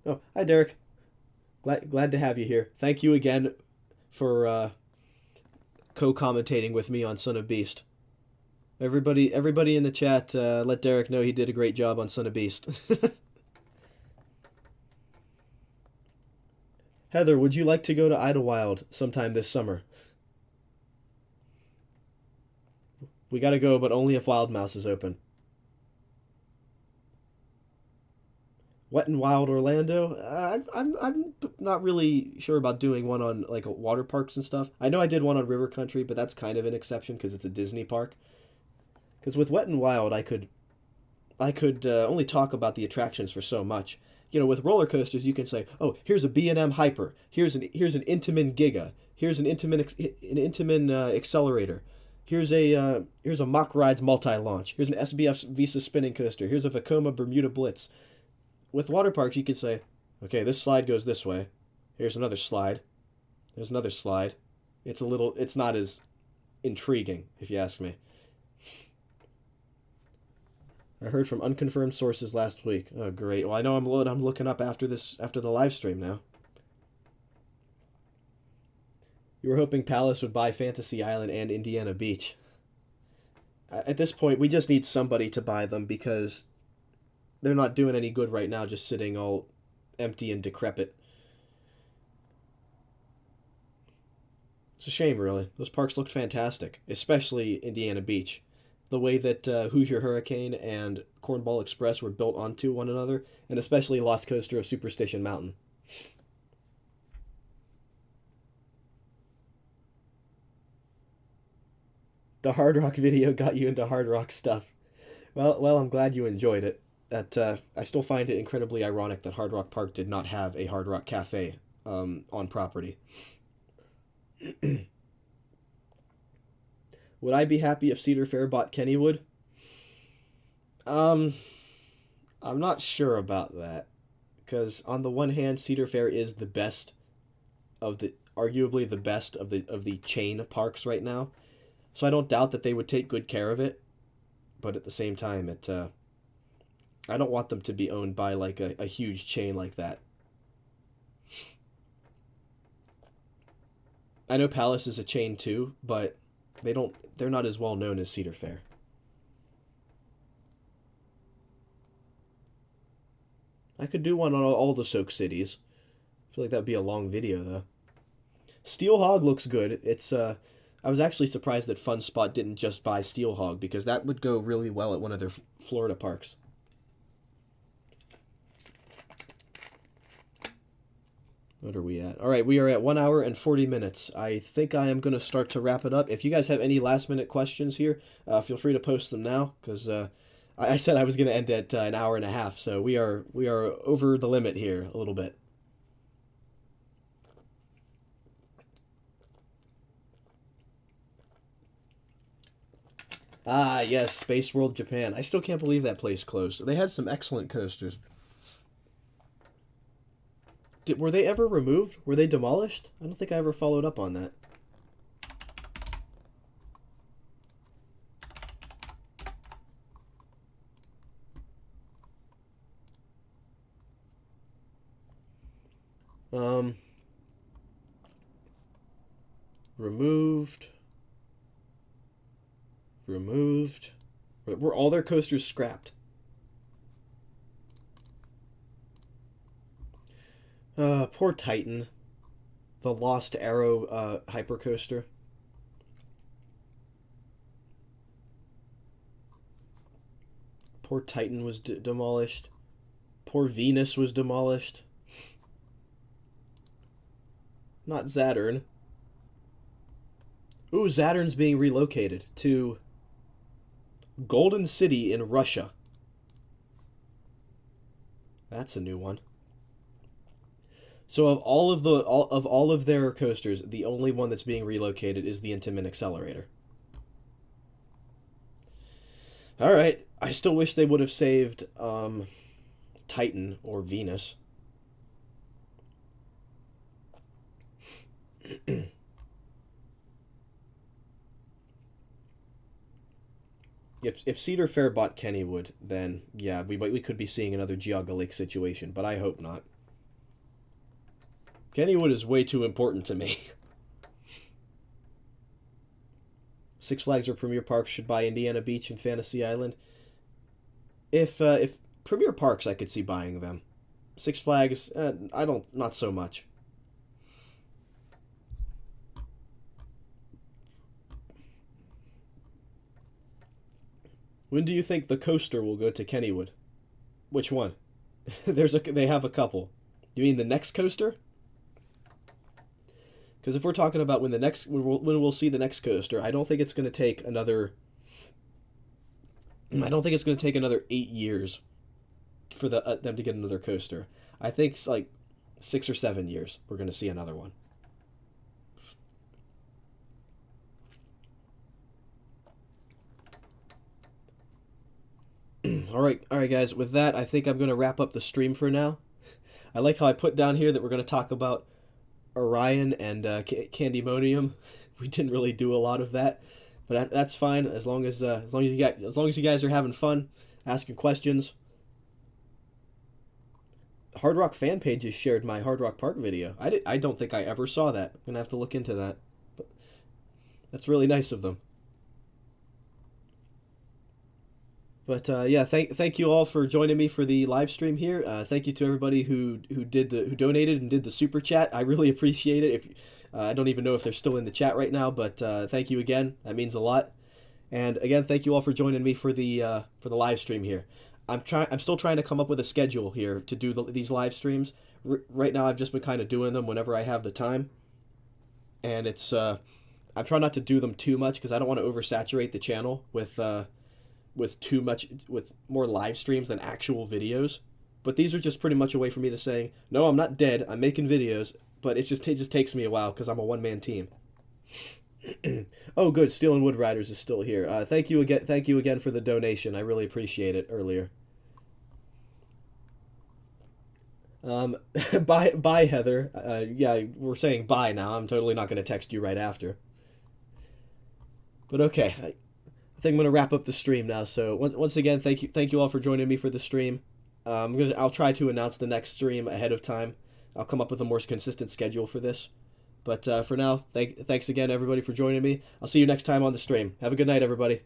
S1: Oh, hi Derek. Glad to have you here. Thank you again for co-commentating with me on Son of Beast. Everybody in the chat, let Derek know he did a great job on Son of Beast. Heather, would you like to go to Idlewild sometime this summer? We gotta go, but only if Wild Mouse is open. Wet and Wild Orlando. I'm not really sure about doing one on like water parks and stuff. I know I did one on River Country, but that's kind of an exception because it's a Disney park. Because with Wet and Wild, I could only talk about the attractions for so much. You know, with roller coasters, you can say, "Oh, here's a B&M Hyper. Here's an Intamin Giga. Here's an Intamin Accelerator. Here's a Mach Rides multi launch. Here's an SBF Visa spinning coaster. Here's a Vekoma Bermuda Blitz." With water parks, you could say, "Okay, this slide goes this way. Here's another slide. There's another slide." It's not as intriguing, if you ask me. I heard from unconfirmed sources last week. Oh, great. Well, I know I'm looking up after the live stream now. You were hoping Palace would buy Fantasy Island and Indiana Beach. At this point, we just need somebody to buy them because they're not doing any good right now, just sitting all empty and decrepit. It's a shame, really. Those parks looked fantastic, especially Indiana Beach. The way that Hoosier Hurricane and Cornball Express were built onto one another, and especially Lost Coaster of Superstition Mountain. The Hard Rock video got you into Hard Rock stuff. Well, I'm glad you enjoyed it. That I still find it incredibly ironic that Hard Rock Park did not have a Hard Rock Cafe on property. Would I be happy if Cedar Fair bought Kennywood? Um, I'm not sure about that because on the one hand, Cedar Fair is the best of the arguably the best of the chain parks right now. So I don't doubt that they would take good care of it, but at the same time, I don't want them to be owned by like a huge chain like that. I know Palace is a chain too, but they're not as well known as Cedar Fair. I could do one on all the Soak cities. I feel like that'd be a long video though. Steel Hog looks good. It's I was actually surprised that Fun Spot didn't just buy Steel Hog because that would go really well at one of their Florida parks. What are we at? All right, we are at 1 hour and 40 minutes. I think I am going to start to wrap it up. If you guys have any last minute questions here, feel free to post them now because I said I was going to end at an hour and a half, so we are over the limit here a little bit. Ah, yes, Space World Japan. I still can't believe that place closed. They had some excellent coasters. Were they ever removed? Were they demolished? I don't think I ever followed up on that. Um, removed. Removed. Were all their coasters scrapped? Poor Titan. The Lost Arrow hypercoaster. Poor Titan was demolished. Poor Venus was demolished. Not Saturn. Ooh, Saturn's being relocated to Golden City in Russia. That's a new one. So of all of their coasters, the only one that's being relocated is the Intamin Accelerator. All right, I still wish they would have saved Titan or Venus. If Cedar Fair bought Kennywood, then yeah, we could be seeing another Geauga Lake situation, but I hope not. Kennywood is way too important to me. Six Flags or Premier Parks should buy Indiana Beach and Fantasy Island. If Premier Parks, I could see buying them. Six Flags, not so much. When do you think the coaster will go to Kennywood? Which one? They have a couple. You mean the next coaster? Because if we're talking about when we'll see the next coaster, I don't think it's going to take another. I don't think it's going to take another 8 years for them to get another coaster. I think it's like 6 or 7 years we're going to see another one. All right, guys. With that, I think I'm going to wrap up the stream for now. I like how I put down here that we're going to talk about Orion and Candymonium. We didn't really do a lot of that, but that's fine as long as you guys are having fun, asking questions. Hard Rock fan pages shared my Hard Rock Park video. I don't think I ever saw that. I'm gonna have to look into that. But that's really nice of them. But yeah, thank you all for joining me for the live stream here. Thank you to everybody who donated and did the super chat. I really appreciate it. If I don't even know if they're still in the chat right now, but thank you again. That means a lot. And again, thank you all for joining me for the live stream here. I'm still trying to come up with a schedule here to do these live streams. Right now, I've just been kind of doing them whenever I have the time, and it's I'm trying not to do them too much because I don't want to oversaturate the channel with more live streams than actual videos. But these are just pretty much a way for me to say, no, I'm not dead. I'm making videos, but it just takes me a while because I'm a one-man team. Oh, good. Steel and Wood Riders is still here. Thank you again for the donation. I really appreciate it earlier. Bye, Heather. Yeah, we're saying bye now. I'm totally not going to text you right after. But okay, I think I'm going to wrap up the stream now. So once again, thank you all for joining me for the stream. I'll try to announce the next stream ahead of time. I'll come up with a more consistent schedule for this. But for now, thanks again, everybody, for joining me. I'll see you next time on the stream. Have a good night, everybody.